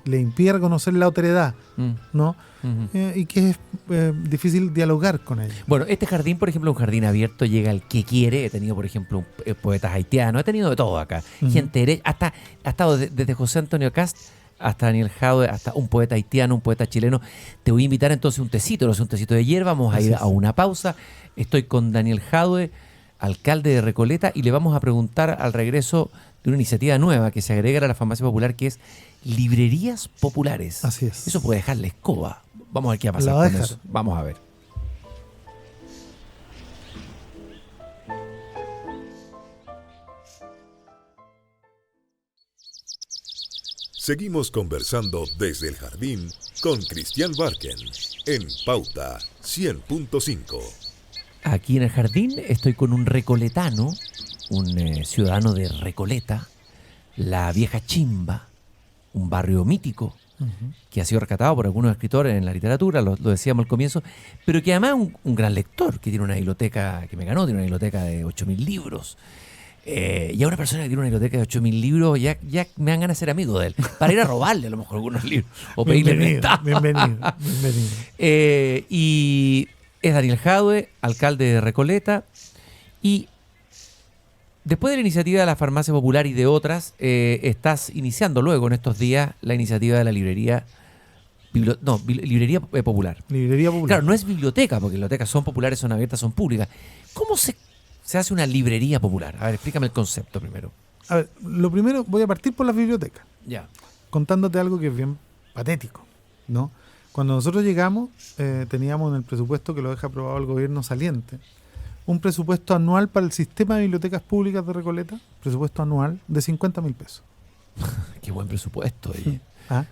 le impide reconocer la otredad, ¿no? Y que es difícil dialogar con ella. Bueno, este jardín, por ejemplo, un jardín abierto, llega el que quiere. He tenido, por ejemplo, poetas haitianos, he tenido de todo acá. Gente derecha, ha estado desde José Antonio Cast hasta Daniel Jadwe, hasta un poeta haitiano, un poeta chileno. Te voy a invitar entonces un tecito de hierba. Vamos a ir a una pausa. Estoy con Daniel Jadwe, alcalde de Recoleta, y le vamos a preguntar al regreso de una iniciativa nueva que se agrega a la farmacia popular, que es librerías populares. Así es. Eso puede dejar la escoba. Vamos a ver qué va a pasar con eso. Vamos a ver. Seguimos conversando desde el jardín con Cristian Barken en Pauta 100.5. Aquí en el jardín estoy con un recoletano, un ciudadano de Recoleta, la Vieja Chimba, un barrio mítico que ha sido rescatado por algunos escritores en la literatura, lo decíamos al comienzo, pero que además es un gran lector, que tiene una biblioteca que me ganó, tiene una biblioteca de 8.000 libros. Y a una persona que tiene una biblioteca de 8.000 libros, ya me dan ganas de ser amigo de él, para ir a robarle a lo mejor algunos libros o pedirle prestado. Bienvenido. Y es Daniel Jadwe, alcalde de Recoleta, y después de la iniciativa de la farmacia popular y de otras, estás iniciando luego en estos días la iniciativa de la librería librería popular. Librería popular. Claro, no es biblioteca, porque bibliotecas son populares, son abiertas, son públicas. ¿Cómo se hace una librería popular? A ver, explícame el concepto primero. A ver, lo primero voy a partir por las bibliotecas. Ya. Contándote algo que es bien patético, ¿no? Cuando nosotros llegamos, teníamos en el presupuesto que lo deja aprobado el gobierno saliente, un presupuesto anual para el sistema de bibliotecas públicas de Recoleta, presupuesto anual de 50.000 pesos. Qué buen presupuesto. ¿Ah?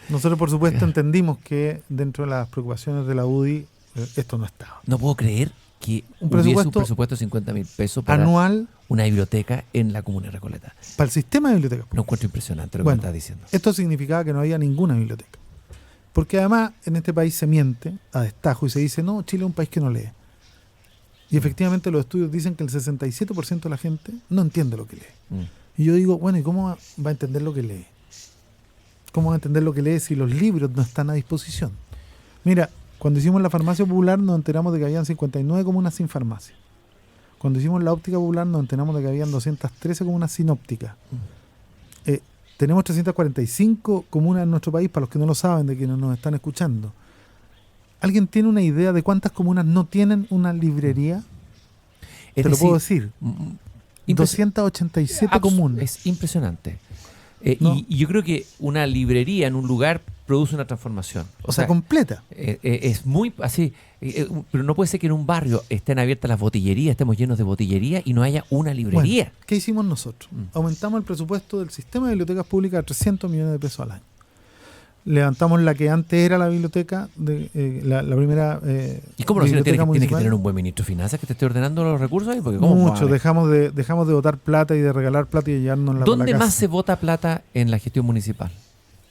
Nosotros, por supuesto, entendimos que dentro de las preocupaciones de la UDI, esto no estaba. No puedo creer que hubiese un presupuesto de 50.000 pesos para anual una biblioteca en la comuna de Recoleta. Para el sistema de bibliotecas públicas. Lo encuentro impresionante lo que me estás diciendo. Esto significaba que no había ninguna biblioteca. Porque además en este país se miente a destajo y se dice, no, Chile es un país que no lee. Y efectivamente los estudios dicen que el 67% de la gente no entiende lo que lee. Y yo digo, bueno, ¿y cómo va a entender lo que lee? ¿Cómo va a entender lo que lee si los libros no están a disposición? Mira, cuando hicimos la farmacia popular nos enteramos de que habían 59 comunas sin farmacia. Cuando hicimos la óptica popular nos enteramos de que habían 213 comunas sinópticas. Tenemos 345 comunas en nuestro país, para los que no lo saben, de quienes nos están escuchando. ¿Alguien tiene una idea de cuántas comunas no tienen una librería? Te lo puedo decir. 287 comunas. Es impresionante. No. Y yo creo que una librería en un lugar produce una transformación. O sea, completa. Es muy así. Pero no puede ser que en un barrio estén abiertas las botillerías, estemos llenos de botillería y no haya una librería. Bueno, ¿qué hicimos nosotros? Aumentamos el presupuesto del sistema de bibliotecas públicas a 300 millones de pesos al año. Levantamos la que antes era la biblioteca, la primera ¿Y cómo lo hacen? ¿Tienes que municipal. tener un buen ministro de finanzas que te esté ordenando los recursos ahí? Porque ¿cómo Mucho, vale? dejamos de botar plata y de regalar plata y llevarnos la ¿Dónde para la más casa. se vota plata en la gestión municipal?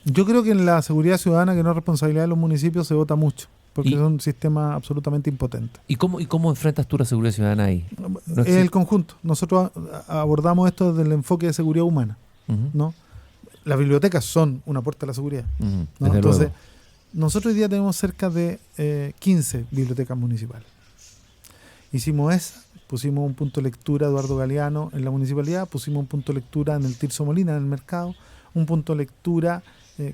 Yo creo que en la seguridad ciudadana, que no es responsabilidad de los municipios, se vota mucho, porque ¿Y? es un sistema absolutamente impotente. ¿Y cómo enfrentas tú la seguridad ciudadana ahí? No Es existe. el conjunto. Nosotros abordamos esto desde el enfoque de seguridad humana, Ujú, ¿no? Las bibliotecas son una puerta a la seguridad, ujú, ¿no? desde Entonces, luego. nosotros hoy día tenemos cerca de 15 bibliotecas municipales. Hicimos esa, pusimos un punto de lectura Eduardo Galeano en la municipalidad, pusimos un punto de lectura en el Tirso Molina, en el mercado, un punto de lectura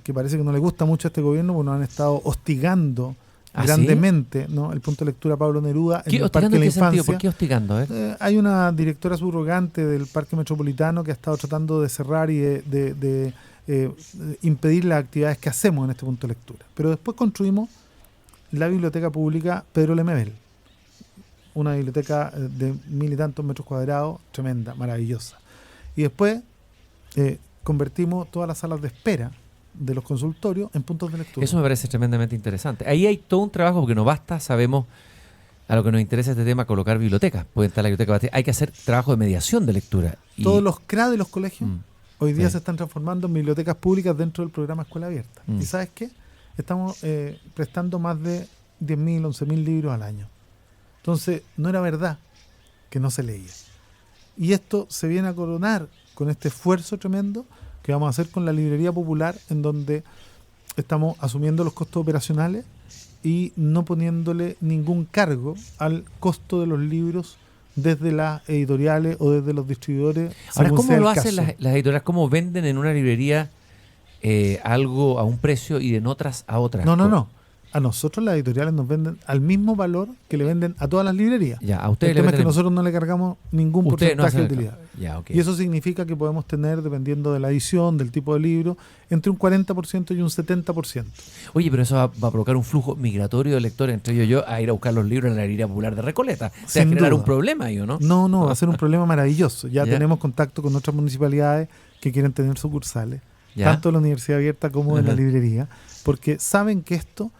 que parece que no le gusta mucho a este gobierno porque nos han estado hostigando ¿Ah, grandemente, ¿no? El punto de lectura Pablo Neruda en ¿Qué el hostigando Parque de la en qué sentido? Infancia. ¿Por qué hostigando? A ver. Hay una directora subrogante del Parque Metropolitano que ha estado tratando de cerrar y de impedir las actividades que hacemos en este punto de lectura. Pero después construimos la biblioteca pública Pedro Lemebel, una biblioteca de 1.000 y tantos metros cuadrados, tremenda, maravillosa. Y después convertimos todas las salas de espera de los consultorios en puntos de lectura. Eso me parece tremendamente interesante. Ahí hay todo un trabajo porque no basta, sabemos, a lo que nos interesa este tema, colocar bibliotecas. Puede estar la biblioteca, hay que hacer trabajo de mediación de lectura. Y, Todos los CRA de los colegios hoy día sí. se están transformando en bibliotecas públicas dentro del programa Escuela Abierta. ¿Y sabes qué? Estamos prestando más de 10.000, 11.000 libros al año. Entonces, no era verdad que no se leía. Y esto se viene a coronar con este esfuerzo tremendo que vamos a hacer con la librería popular, en donde estamos asumiendo los costos operacionales y no poniéndole ningún cargo al costo de los libros desde las editoriales o desde los distribuidores. Ahora, según ¿cómo sea lo el hacen caso. las editoriales? ¿Cómo venden en una librería algo a un precio y en otras a otras? No. A nosotros las editoriales nos venden al mismo valor que le venden a todas las librerías. Ya, a ustedes El le tema es que venden. nosotros no le cargamos ningún Ustedes no porcentaje de hacen el utilidad. Ya, ok. Y eso significa que podemos tener, dependiendo de la edición, del tipo de libro, entre un 40% y un 70%. Oye, pero eso va a provocar un flujo migratorio de lectores, entre ellos yo, a ir a buscar los libros en la librería popular de Recoleta. O sea, Sin generar duda. un problema ahí, ¿o no? No, va a ser un problema maravilloso. Ya Ya. tenemos contacto con otras municipalidades que quieren tener sucursales, Ya. tanto en la Universidad Abierta como en la Ajá. librería, porque saben que esto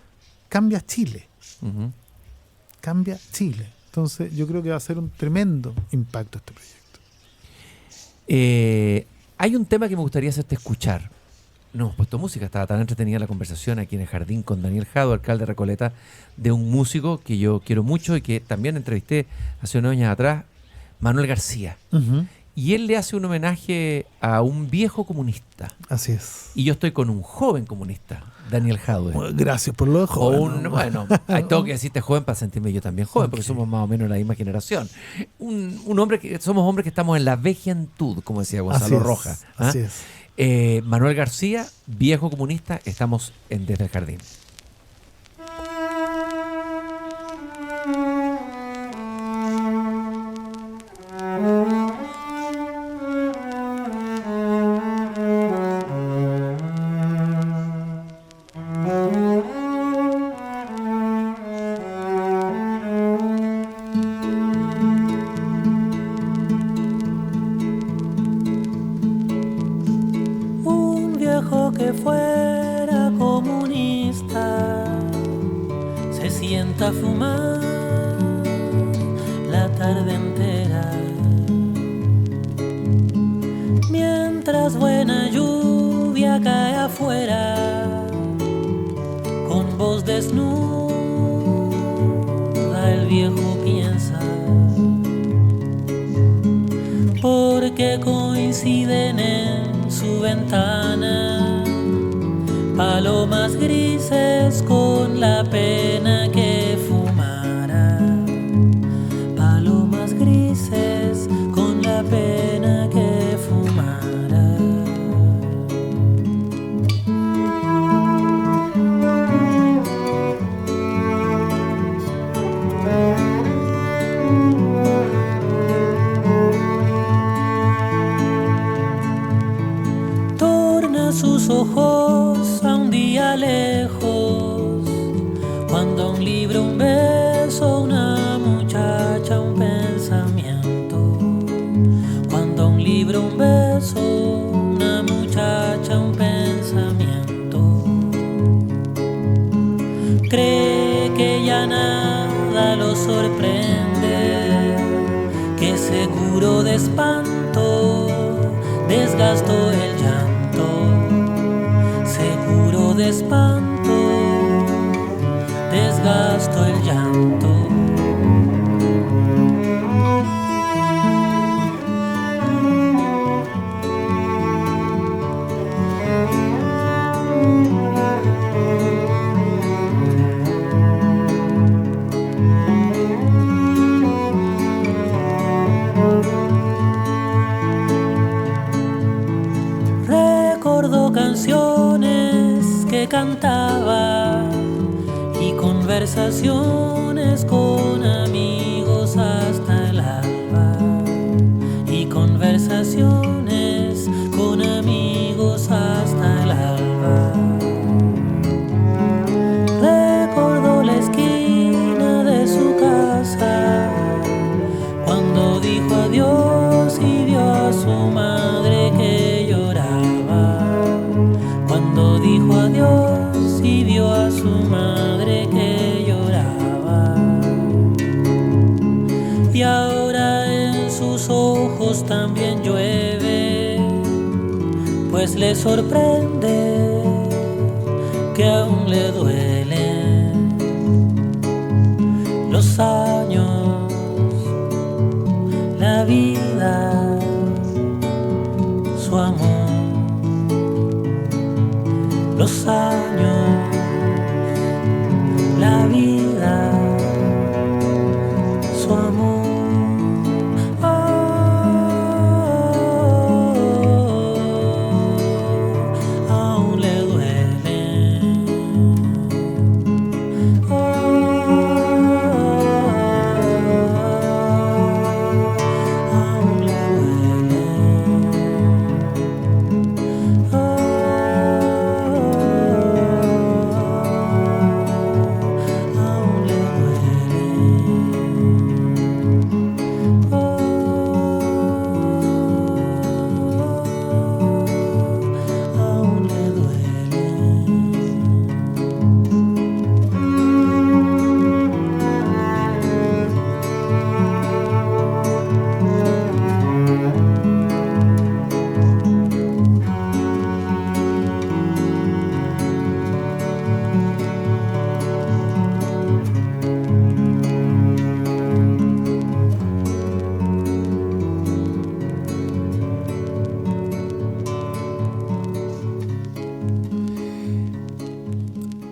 cambia Chile. Ujú. Cambia Chile. Entonces, yo creo que va a ser un tremendo impacto este proyecto. Hay un tema que me gustaría hacerte escuchar. No hemos puesto música, estaba tan entretenida la conversación aquí en el jardín con Daniel Jado, alcalde de Recoleta, de un músico que yo quiero mucho y que también entrevisté hace unos años atrás, Manuel García. Y él le hace un homenaje a un viejo comunista. Así es. Y yo estoy con un joven comunista, Daniel Jadwe. Gracias por lo de O joven, ¿no? bueno, tengo que decirte joven para sentirme yo también joven, porque somos más o menos la misma generación. Un hombre somos hombres que estamos en la vejentud, como decía Gonzalo Así es, Rojas. ¿ah? Así es. Manuel García, viejo comunista, estamos en Desde el Jardín. Un viejo que fuera comunista se sienta a fumar la tarde entera, mientras buena lluvia cae afuera, con voz desnuda el viejo piensa, porque coinciden en su ventana palomas grises con la pena que fumara, palomas grises ojos a un día lejos, cuando un libro, un beso, una muchacha, un pensamiento. Cuando un libro, un beso, una muchacha, un pensamiento. Cree que ya nada lo sorprende, que seguro de espanto desgastó el llanto, seguro de espanto desgastó el llanto. Canciones que cantaba y conversaciones con amigos hasta el alba, y conversaciones con amigos hasta el alba. Recordó la esquina de su casa cuando dijo adiós y vio a su madre que lloraba. Cuando dijo adiós y vio a su madre que lloraba. Y ahora en sus ojos también llueve, pues le sorprende que aún le duelen los años, la vida, su amor. Los años, la vida, su amor. Aún le duele. Aún le duele.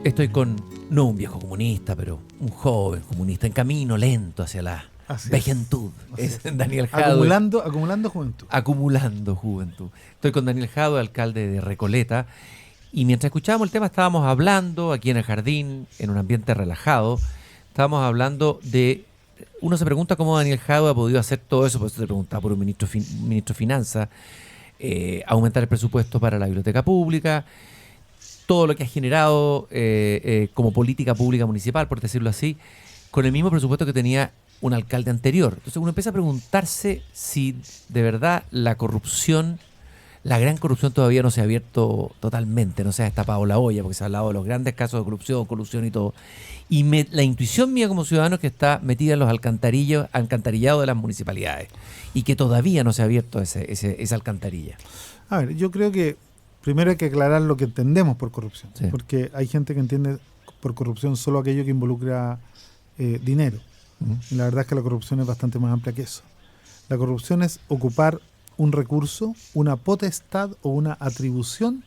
Estoy con, no un viejo comunista, pero un joven comunista en camino lento hacia la vejentud. Es Daniel Jadue. Acumulando juventud. Acumulando juventud. Estoy con Daniel Jadue, alcalde de Recoleta. Y mientras escuchábamos el tema, estábamos hablando aquí en el jardín, en un ambiente relajado. Estábamos hablando de... Uno se pregunta cómo Daniel Jadue ha podido hacer todo eso, por eso se preguntaba por un ministro de Finanzas, aumentar el presupuesto para la biblioteca pública, todo lo que ha generado como política pública municipal, por decirlo así, con el mismo presupuesto que tenía un alcalde anterior. Entonces uno empieza a preguntarse si de verdad la corrupción, la gran corrupción todavía no se ha abierto totalmente, no se ha destapado la olla, porque se ha hablado de los grandes casos de corrupción, colusión y todo. Y la intuición mía como ciudadano es que está metida en los alcantarillados de las municipalidades y que todavía no se ha abierto esa alcantarilla. A ver, yo creo que primero hay que aclarar lo que entendemos por corrupción, sí, porque hay gente que entiende por corrupción solo aquello que involucra dinero. Y la verdad es que la corrupción es bastante más amplia que eso. La corrupción es ocupar un recurso, una potestad o una atribución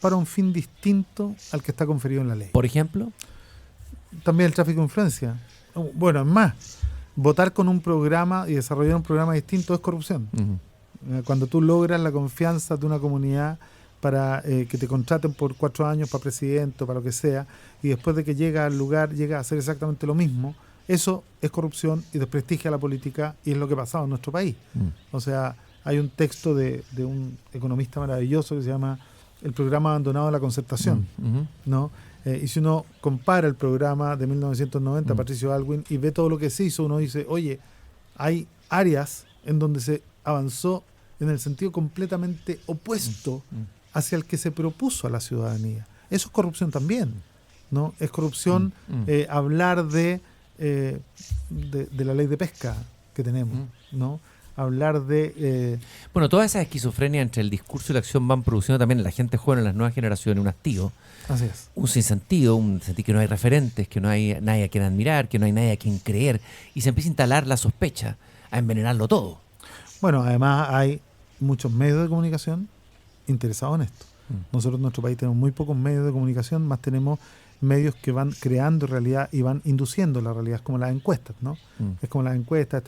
para un fin distinto al que está conferido en la ley. ¿Por ejemplo? También el tráfico de influencia. Bueno, es más, votar con un programa y desarrollar un programa distinto es corrupción. Cuando tú logras la confianza de una comunidad para que te contraten por 4 años para presidente o para lo que sea, y después de que llega al lugar, llega a hacer exactamente lo mismo, eso es corrupción y desprestigia la política, y es lo que ha pasado en nuestro país. O sea, hay un texto de un economista maravilloso que se llama el programa abandonado de la concertación, ¿no? Y si uno compara el programa de 1990, Patricio Aylwin, y ve todo lo que se hizo, uno dice, oye, hay áreas en donde se avanzó en el sentido completamente opuesto hacia el que se propuso a la ciudadanía. Eso es corrupción también, ¿no? Es corrupción hablar de la ley de pesca que tenemos, ¿no? Hablar de... Bueno, toda esa esquizofrenia entre el discurso y la acción van produciendo también en la gente joven, en las nuevas generaciones, un hastío. Así es. Un sinsentido, un sentir que no hay referentes, que no hay nadie a quien admirar, que no hay nadie a quien creer. Y se empieza a instalar la sospecha, a envenenarlo todo. Bueno, además hay muchos medios de comunicación interesados en esto. Nosotros en nuestro país tenemos muy pocos medios de comunicación, más tenemos medios que van creando realidad y van induciendo la realidad, es como las encuestas, ¿no? Es como las encuestas,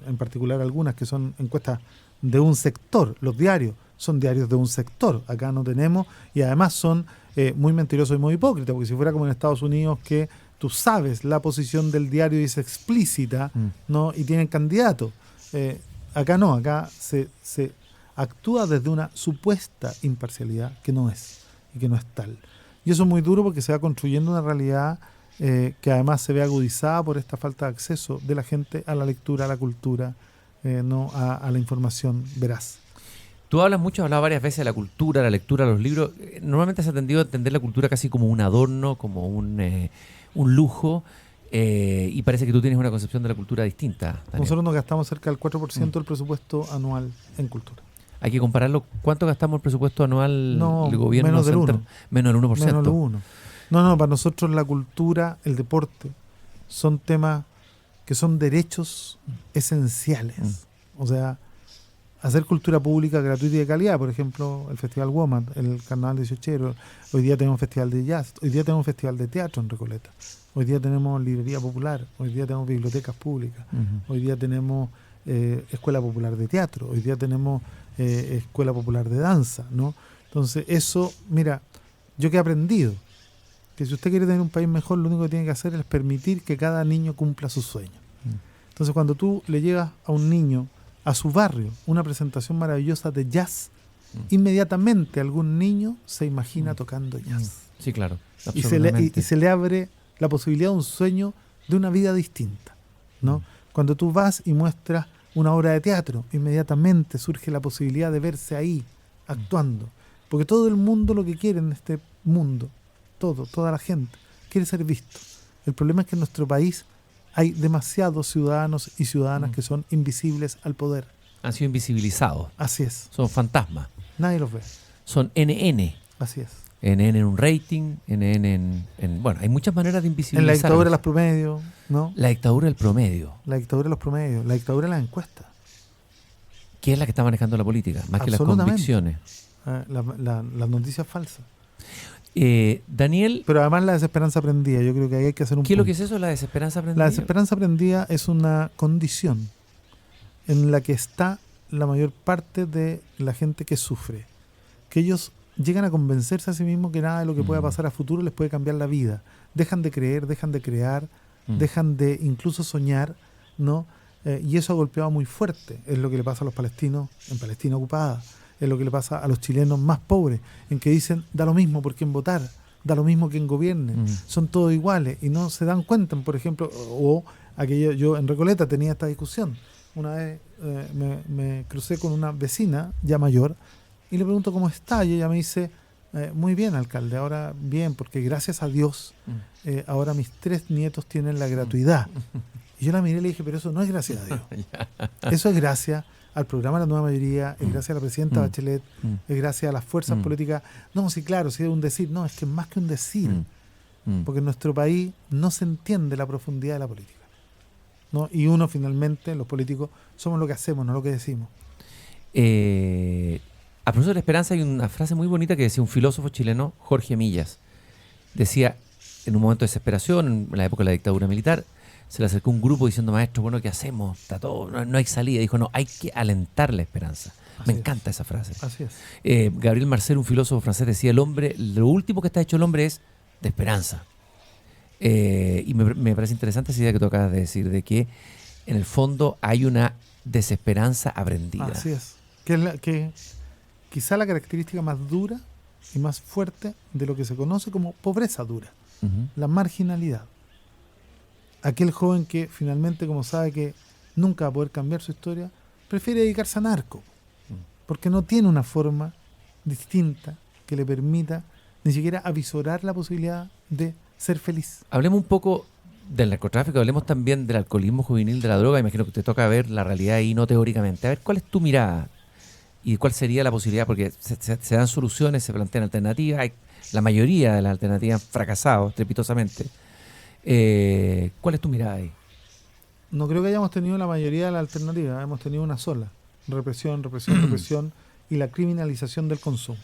en particular algunas que son encuestas de un sector. Los diarios son diarios de un sector, acá no tenemos, y además son muy mentirosos y muy hipócritas, porque si fuera como en Estados Unidos, que tú sabes la posición del diario y es explícita, ¿no? Y tienen candidatos. Acá no, acá se actúa desde una supuesta imparcialidad que no es, y que no es tal. Y eso es muy duro porque se va construyendo una realidad que además se ve agudizada por esta falta de acceso de la gente a la lectura, a la cultura, no a la información veraz. Tú hablado varias veces de la cultura, la lectura, los libros. Normalmente has tendido a entender la cultura casi como un adorno, como un lujo, y parece que tú tienes una concepción de la cultura distinta, Daniel. Nosotros nos gastamos cerca del 4% del presupuesto anual en cultura. Hay que compararlo. ¿Cuánto gastamos el presupuesto anual del gobierno? Menos del 1%. Menos del 1%. Menos del 1%. No, para nosotros la cultura, el deporte, son temas que son derechos esenciales. O sea, hacer cultura pública gratuita y de calidad, por ejemplo, el Festival WOMAD, el Carnaval 18, hoy día tenemos un festival de jazz, hoy día tenemos un festival de teatro en Recoleta, hoy día tenemos librería popular, hoy día tenemos bibliotecas públicas, hoy día tenemos escuela popular de teatro, hoy día tenemos escuela popular de danza, ¿no? Entonces eso, mira, yo que he aprendido, que si usted quiere tener un país mejor, lo único que tiene que hacer es permitir que cada niño cumpla sus sueños. Entonces cuando tú le llegas a un niño a su barrio una presentación maravillosa de jazz, inmediatamente algún niño se imagina tocando jazz. Sí, claro. Y se le abre la posibilidad de un sueño de una vida distinta, ¿no? Cuando tú vas y muestras una obra de teatro, inmediatamente surge la posibilidad de verse ahí, actuando. Porque todo el mundo lo que quiere en este mundo, toda la gente, quiere ser visto. El problema es que en nuestro país hay demasiados ciudadanos y ciudadanas que son invisibles al poder. Han sido invisibilizados. Así es. Son fantasmas. Nadie los ve. Son NN. Así es. NN en un rating, NN en... Bueno, hay muchas maneras de invisibilizar. En la dictadura de los promedios, ¿no? La dictadura del promedio. La dictadura de los promedios, la dictadura de las encuestas. ¿Qué es la que está manejando la política? Más que las convicciones. Las noticias falsas. Daniel... Pero además la desesperanza aprendida. Yo creo que ahí hay que hacer un ¿Qué es lo que es eso, la desesperanza aprendida? La desesperanza aprendida es una condición en la que está la mayor parte de la gente que sufre. Que ellos llegan a convencerse a sí mismos que nada de lo que pueda pasar a futuro les puede cambiar la vida. Dejan de creer, dejan de crear, dejan de incluso soñar, ¿no? Y eso ha golpeado muy fuerte. Es lo que le pasa a los palestinos en Palestina ocupada. Es lo que le pasa a los chilenos más pobres, en que dicen, da lo mismo por quién votar, da lo mismo quién gobierne, son todos iguales, y no se dan cuenta, por ejemplo, yo en Recoleta tenía esta discusión. Una vez me crucé con una vecina ya mayor y le pregunto cómo está, y ella me dice, muy bien, alcalde, ahora bien, porque gracias a Dios ahora mis 3 nietos tienen la gratuidad. Y yo la miré y le dije, pero eso no es gracias a Dios. Eso es gracias al programa de la nueva mayoría, es gracias a la presidenta Bachelet, es gracias a las fuerzas políticas. No, sí, claro, sí es un decir. No, es que es más que un decir. Porque en nuestro país no se entiende la profundidad de la política, ¿no? Y uno finalmente, los políticos, somos lo que hacemos, no lo que decimos. A propósito de la esperanza hay una frase muy bonita que decía un filósofo chileno, Jorge Millas. Decía, en un momento de desesperación, en la época de la dictadura militar, se le acercó un grupo diciendo, maestro, bueno, ¿qué hacemos? Está todo, no hay salida. Dijo, no, hay que alentar la esperanza. Me encanta esa frase. Así es. Gabriel Marcel, un filósofo francés, decía, el hombre, lo último que está hecho el hombre es de esperanza. Y me parece interesante esa idea que tú acabas de decir, de que en el fondo hay una desesperanza aprendida. Así es. Que quizá la característica más dura y más fuerte de lo que se conoce como pobreza dura, Ujú. la marginalidad. Aquel joven que finalmente, como sabe que nunca va a poder cambiar su historia, prefiere dedicarse a narco, porque no tiene una forma distinta que le permita ni siquiera avisorar la posibilidad de ser feliz. Hablemos un poco del narcotráfico, hablemos también del alcoholismo juvenil, de la droga. Imagino que te toca ver la realidad ahí, no teóricamente. A ver, ¿cuál es tu mirada? ¿Y cuál sería la posibilidad? Porque se dan soluciones, se plantean alternativas. La mayoría de las alternativas han fracasado estrepitosamente. ¿Cuál es tu mirada ahí? No creo que hayamos tenido la mayoría de las alternativas, hemos tenido una sola: represión, represión, represión y la criminalización del consumo.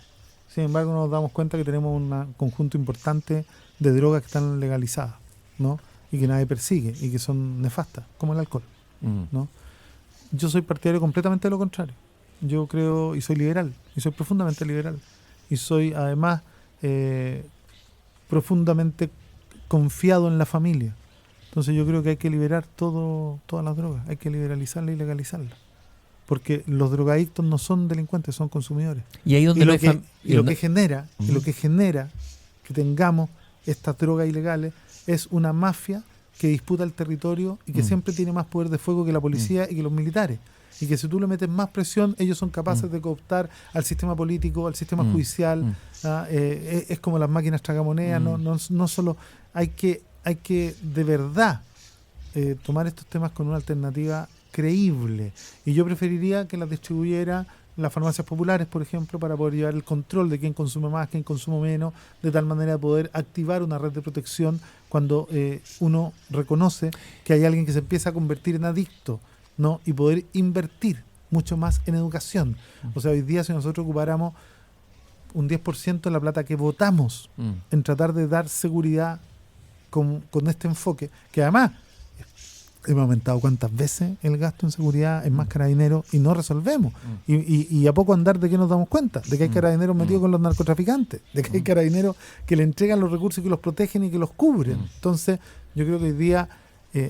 Sin embargo, nos damos cuenta que tenemos un conjunto importante de drogas que están legalizadas, ¿no? Y que nadie persigue y que son nefastas, como el alcohol, ¿no? Yo soy partidario completamente de lo contrario. Yo creo, y soy liberal, y soy profundamente liberal, y soy además profundamente confiado en la familia. Entonces yo creo que hay que liberar todas las drogas, hay que liberalizarlas y legalizarlas, porque los drogadictos no son delincuentes, son consumidores. Y ahí donde Y no lo hay que genera que tengamos estas drogas ilegales es una mafia que disputa el territorio y que siempre tiene más poder de fuego que la policía y que los militares. Y que si tú le metes más presión, ellos son capaces de cooptar al sistema político, al sistema judicial. Es como las máquinas tragamonedas. No solo hay que de verdad tomar estos temas con una alternativa creíble. Y yo preferiría que las distribuyera las farmacias populares, por ejemplo, para poder llevar el control de quién consume más, quién consume menos, de tal manera de poder activar una red de protección cuando uno reconoce que hay alguien que se empieza a convertir en adicto, ¿no? Y poder invertir mucho más en educación. O sea, hoy día si nosotros ocupáramos un 10% de la plata que votamos en tratar de dar seguridad con este enfoque, que además hemos aumentado cuántas veces el gasto en seguridad en más carabineros y no resolvemos. Y a poco andar de qué nos damos cuenta, de que hay carabineros metidos con los narcotraficantes, de que hay carabineros que le entregan los recursos y que los protegen y que los cubren. Entonces yo creo que hoy día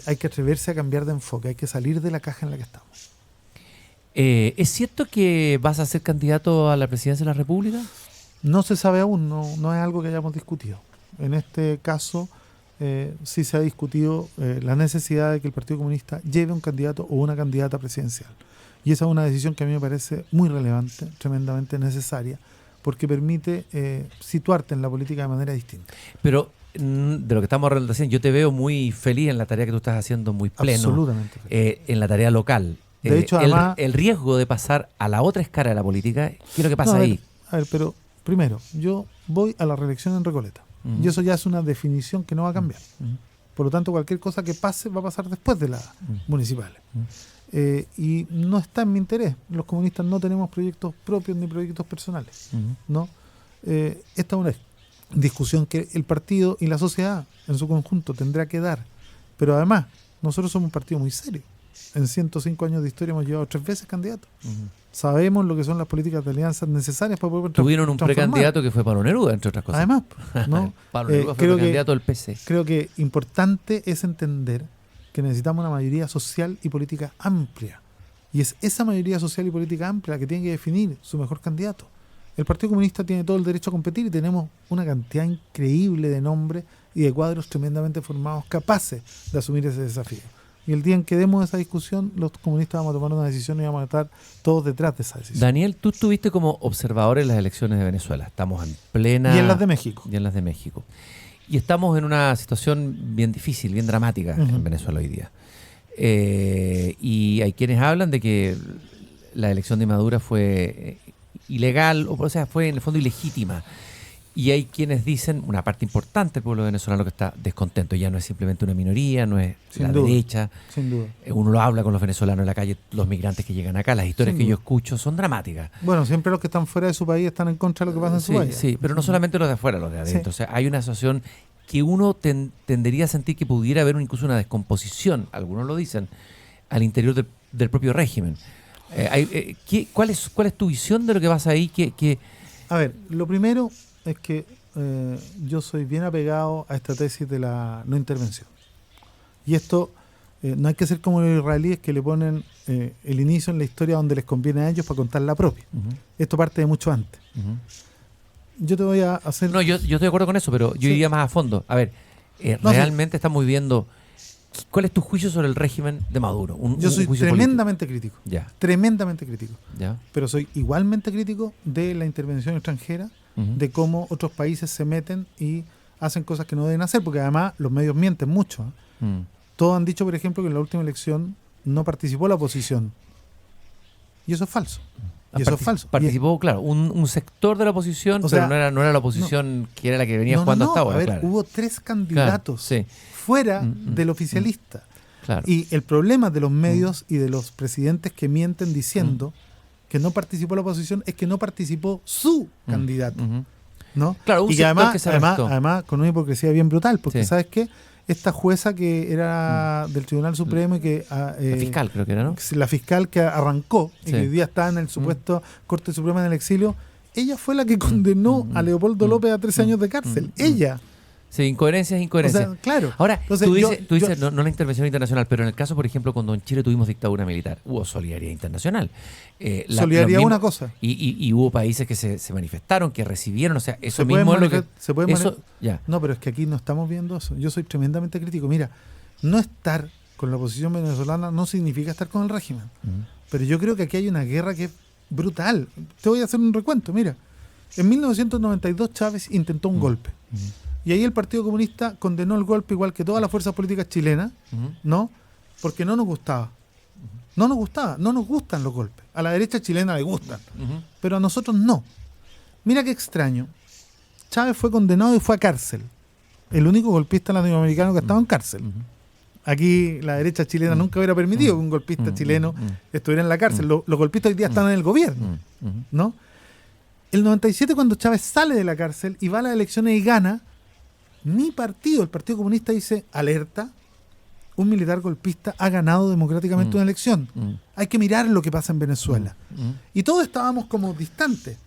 hay que atreverse a cambiar de enfoque, hay que salir de la caja en la que estamos. ¿Es cierto que vas a ser candidato a la presidencia de la República? No se sabe aún, no es algo que hayamos discutido. En este caso sí se ha discutido la necesidad de que el Partido Comunista lleve un candidato o una candidata presidencial. Y esa es una decisión que a mí me parece muy relevante, tremendamente necesaria, porque permite situarte en la política de manera distinta. Pero de lo que estamos hablando recién, yo te veo muy feliz en la tarea que tú estás haciendo, muy pleno. Absolutamente feliz. En la tarea local. De hecho, además, el riesgo de pasar a la otra escala de la política, ¿qué es lo que pasa ahí? A ver, pero primero, yo voy a la reelección en Recoleta. Y eso ya es una definición que no va a cambiar. Por lo tanto, cualquier cosa que pase va a pasar después de las municipales. Y no está en mi interés. Los comunistas no tenemos proyectos propios ni proyectos personales, ¿no? Esta es una discusión que el partido y la sociedad en su conjunto tendrá que dar. Pero además, nosotros somos un partido muy serio. En 105 años de historia hemos llevado 3 veces candidatos. Sabemos lo que son las políticas de alianzas necesarias para poder tuvieron un precandidato que fue Pablo Neruda, entre otras cosas. Además, ¿no? Pablo Neruda fue precandidato del PC. Creo que importante es entender que necesitamos una mayoría social y política amplia. Y es esa mayoría social y política amplia la que tiene que definir su mejor candidato. El Partido Comunista tiene todo el derecho a competir y tenemos una cantidad increíble de nombres y de cuadros tremendamente formados capaces de asumir ese desafío. Y el día en que demos esa discusión, los comunistas vamos a tomar una decisión y vamos a estar todos detrás de esa decisión. Daniel, tú estuviste como observador en las elecciones de Venezuela. Estamos en plena... Y en las de México. Y en las de México. Y estamos en una situación bien difícil, bien dramática en Venezuela hoy día. Y hay quienes hablan de que la elección de Maduro fue ilegal, o sea, fue en el fondo ilegítima. Y hay quienes dicen, una parte importante del pueblo venezolano que está descontento, ya no es simplemente una minoría, no es la derecha. Sin duda. Uno lo habla con los venezolanos en la calle, los migrantes que llegan acá, las historias que yo escucho son dramáticas. Bueno, siempre los que están fuera de su país están en contra de lo que pasa en su país. Sí, pero no solamente los de afuera, los de adentro. O sea, hay una situación que uno tendería a sentir que pudiera haber incluso una descomposición, algunos lo dicen, al interior del propio régimen. ¿Cuál es tu visión de lo que pasa ahí? A ver, lo primero es que yo soy bien apegado a esta tesis de la no intervención. Y esto no hay que ser como los israelíes que le ponen el inicio en la historia donde les conviene a ellos para contar la propia. Esto parte de mucho antes. yo te voy a hacer... No, yo estoy de acuerdo con eso, pero yo Sí. iría más a fondo. A ver, No, realmente estamos viviendo... ¿Cuál es tu juicio sobre el régimen de Maduro? Yo soy juicio tremendamente crítico, político. tremendamente crítico, Ya. pero soy igualmente crítico de la intervención extranjera, Ujú. de cómo otros países se meten y hacen cosas que no deben hacer, porque además los medios mienten mucho. Mm. Todos han dicho, por ejemplo, que en la última elección no participó la oposición. Y eso es falso. Y eso es falso. Participó, claro, un sector de la oposición, O sea, pero no era la oposición que era la que venía jugando hasta ahora. A ver, Claro. hubo 3 candidatos Claro, sí. fuera Mm, del oficialista. Claro. Y el problema de los medios y de los presidentes que mienten diciendo que no participó la oposición es que no participó su candidato, Ujú. ¿no? Claro, un y que sector además, que se restó. además con una hipocresía bien brutal, porque Sí. ¿sabes qué? Esta jueza que era del Tribunal Supremo y que... La fiscal, creo que era, ¿no? La fiscal que arrancó y Sí. que hoy día está en el supuesto Corte Suprema en el exilio, ella fue la que condenó a Leopoldo López a 13 años de cárcel. Ella. Sí, incoherencias. O sea, claro. Ahora, Entonces, tú yo- dices no la intervención internacional, pero en el caso, por ejemplo, cuando en Chile tuvimos dictadura militar, hubo solidaridad internacional. Solidaridad los una cosa. Y hubo países que se manifestaron, que recibieron, o sea, eso Se pueden mismo es lo que... se pueden eso, ya. No, pero es que aquí no estamos viendo eso. Yo soy tremendamente crítico. Mira, no estar con la oposición venezolana no significa estar con el régimen. Ujú. Pero yo creo que aquí hay una guerra que es brutal. Te voy a hacer un recuento. Mira, en 1992 Chávez intentó un golpe. Y ahí el Partido Comunista condenó el golpe igual que todas las fuerzas políticas chilenas, Ujú. ¿no? Porque no nos gustaba. No nos gustaba, no nos gustan los golpes. A la derecha chilena le gustan, Ujú. pero a nosotros no. Mira qué extraño. Chávez fue condenado y fue a cárcel. El único golpista latinoamericano que estaba en cárcel. Ujú. Aquí la derecha chilena nunca hubiera permitido que un golpista chileno estuviera en la cárcel. Los golpistas hoy día están en el gobierno, Ujú. ¿no? El 97, cuando Chávez sale de la cárcel y va a las elecciones y gana, mi partido, el Partido Comunista, dice, alerta, un militar golpista ha ganado democráticamente una elección. Hay que mirar lo que pasa en Venezuela. Ujú. Y todos estábamos como distantes.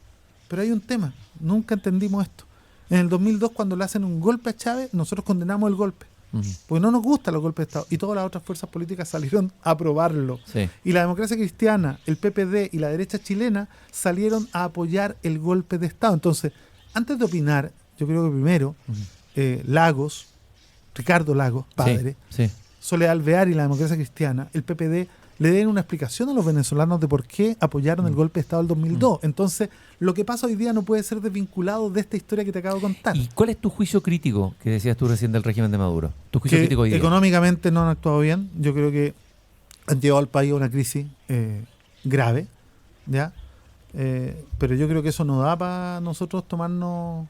Pero hay un tema, nunca entendimos esto. En el 2002, cuando le hacen un golpe a Chávez, nosotros condenamos el golpe. Ujú. Porque no nos gustan los golpes de Estado. Y todas las otras fuerzas políticas salieron a aprobarlo. Sí. Y la democracia cristiana, el PPD y la derecha chilena salieron a apoyar el golpe de Estado. Entonces, antes de opinar, yo creo que primero, Lagos, Ricardo Lagos, padre, Sí. Soledad Alvear y la democracia cristiana, el PPD, le den una explicación a los venezolanos de por qué apoyaron el golpe de Estado del 2002. Entonces, lo que pasa hoy día no puede ser desvinculado de esta historia que te acabo de contar. ¿Y cuál es tu juicio crítico que decías tú recién del régimen de Maduro? Tu juicio Que crítico hoy día. económicamente no han actuado bien. Yo creo que han llevado al país a una crisis grave, ¿ya? Pero yo creo que eso no da para nosotros tomarnos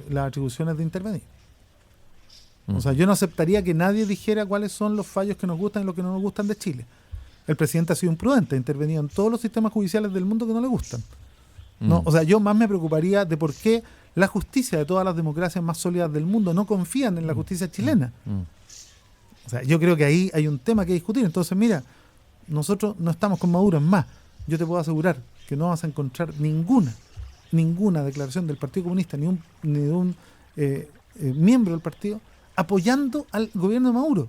las atribuciones de intervenir. O sea, yo no aceptaría que nadie dijera cuáles son los fallos que nos gustan y los que no nos gustan de Chile. El presidente ha sido imprudente, ha intervenido en todos los sistemas judiciales del mundo que no le gustan. ¿no? O sea, yo más me preocuparía de por qué la justicia de todas las democracias más sólidas del mundo no confían en la justicia chilena. O sea, yo creo que ahí hay un tema que discutir. Entonces, mira, nosotros no estamos con Maduro. Es más, yo te puedo asegurar que no vas a encontrar ninguna declaración del Partido Comunista, ni de un miembro del partido apoyando al gobierno de Maduro.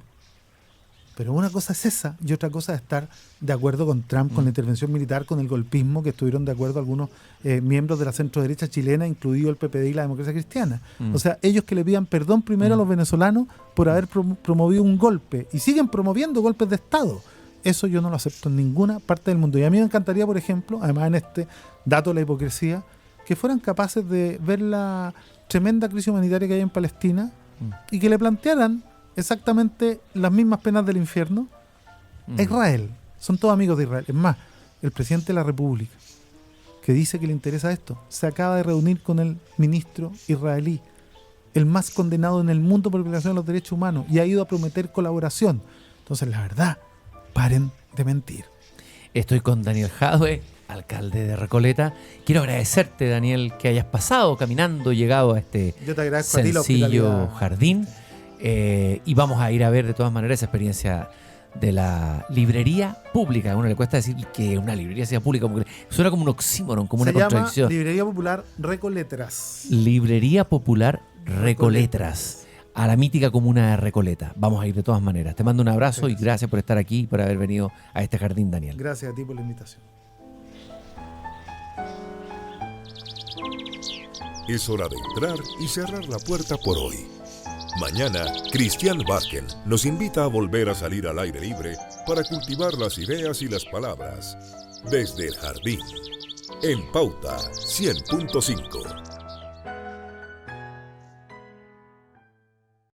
Pero una cosa es esa y otra cosa es estar de acuerdo con Trump, con la intervención militar, con el golpismo, que estuvieron de acuerdo algunos miembros de la centro-derecha chilena, incluido el PPD y la democracia cristiana. O sea, ellos que le pidan perdón primero a los venezolanos por haber promovido un golpe y siguen promoviendo golpes de Estado. Eso yo no lo acepto en ninguna parte del mundo. Y a mí me encantaría, por ejemplo, además en este dato de la hipocresía, que fueran capaces de ver la tremenda crisis humanitaria que hay en Palestina y que le plantearan exactamente las mismas penas del infierno a Israel. Son todos amigos de Israel. Es más, el presidente de la República, que dice que le interesa esto, se acaba de reunir con el ministro israelí, el más condenado en el mundo por violación de los derechos humanos, y ha ido a prometer colaboración. Entonces, la verdad, paren de mentir. Estoy con Daniel Jadwe, alcalde de Recoleta. Quiero agradecerte, Daniel, que hayas pasado caminando, llegado a este Yo te agradezco a ti la sencillo hospitalidad. jardín. Y vamos a ir a ver de todas maneras esa experiencia de la librería pública. A uno le cuesta decir que una librería sea pública, porque suena como un oxímoron, como Se una llama contradicción. Librería Popular Recoletras. Librería Popular Recoletras, a la mítica comuna de Recoleta. Vamos a ir de todas maneras. Te mando un abrazo y gracias por estar aquí y por haber venido a este jardín, Daniel. Gracias a ti por la invitación. es hora de entrar y cerrar la puerta por hoy. Mañana, Christian Barken nos invita a volver a salir al aire libre para cultivar las ideas y las palabras desde el jardín. En Pauta 100.5.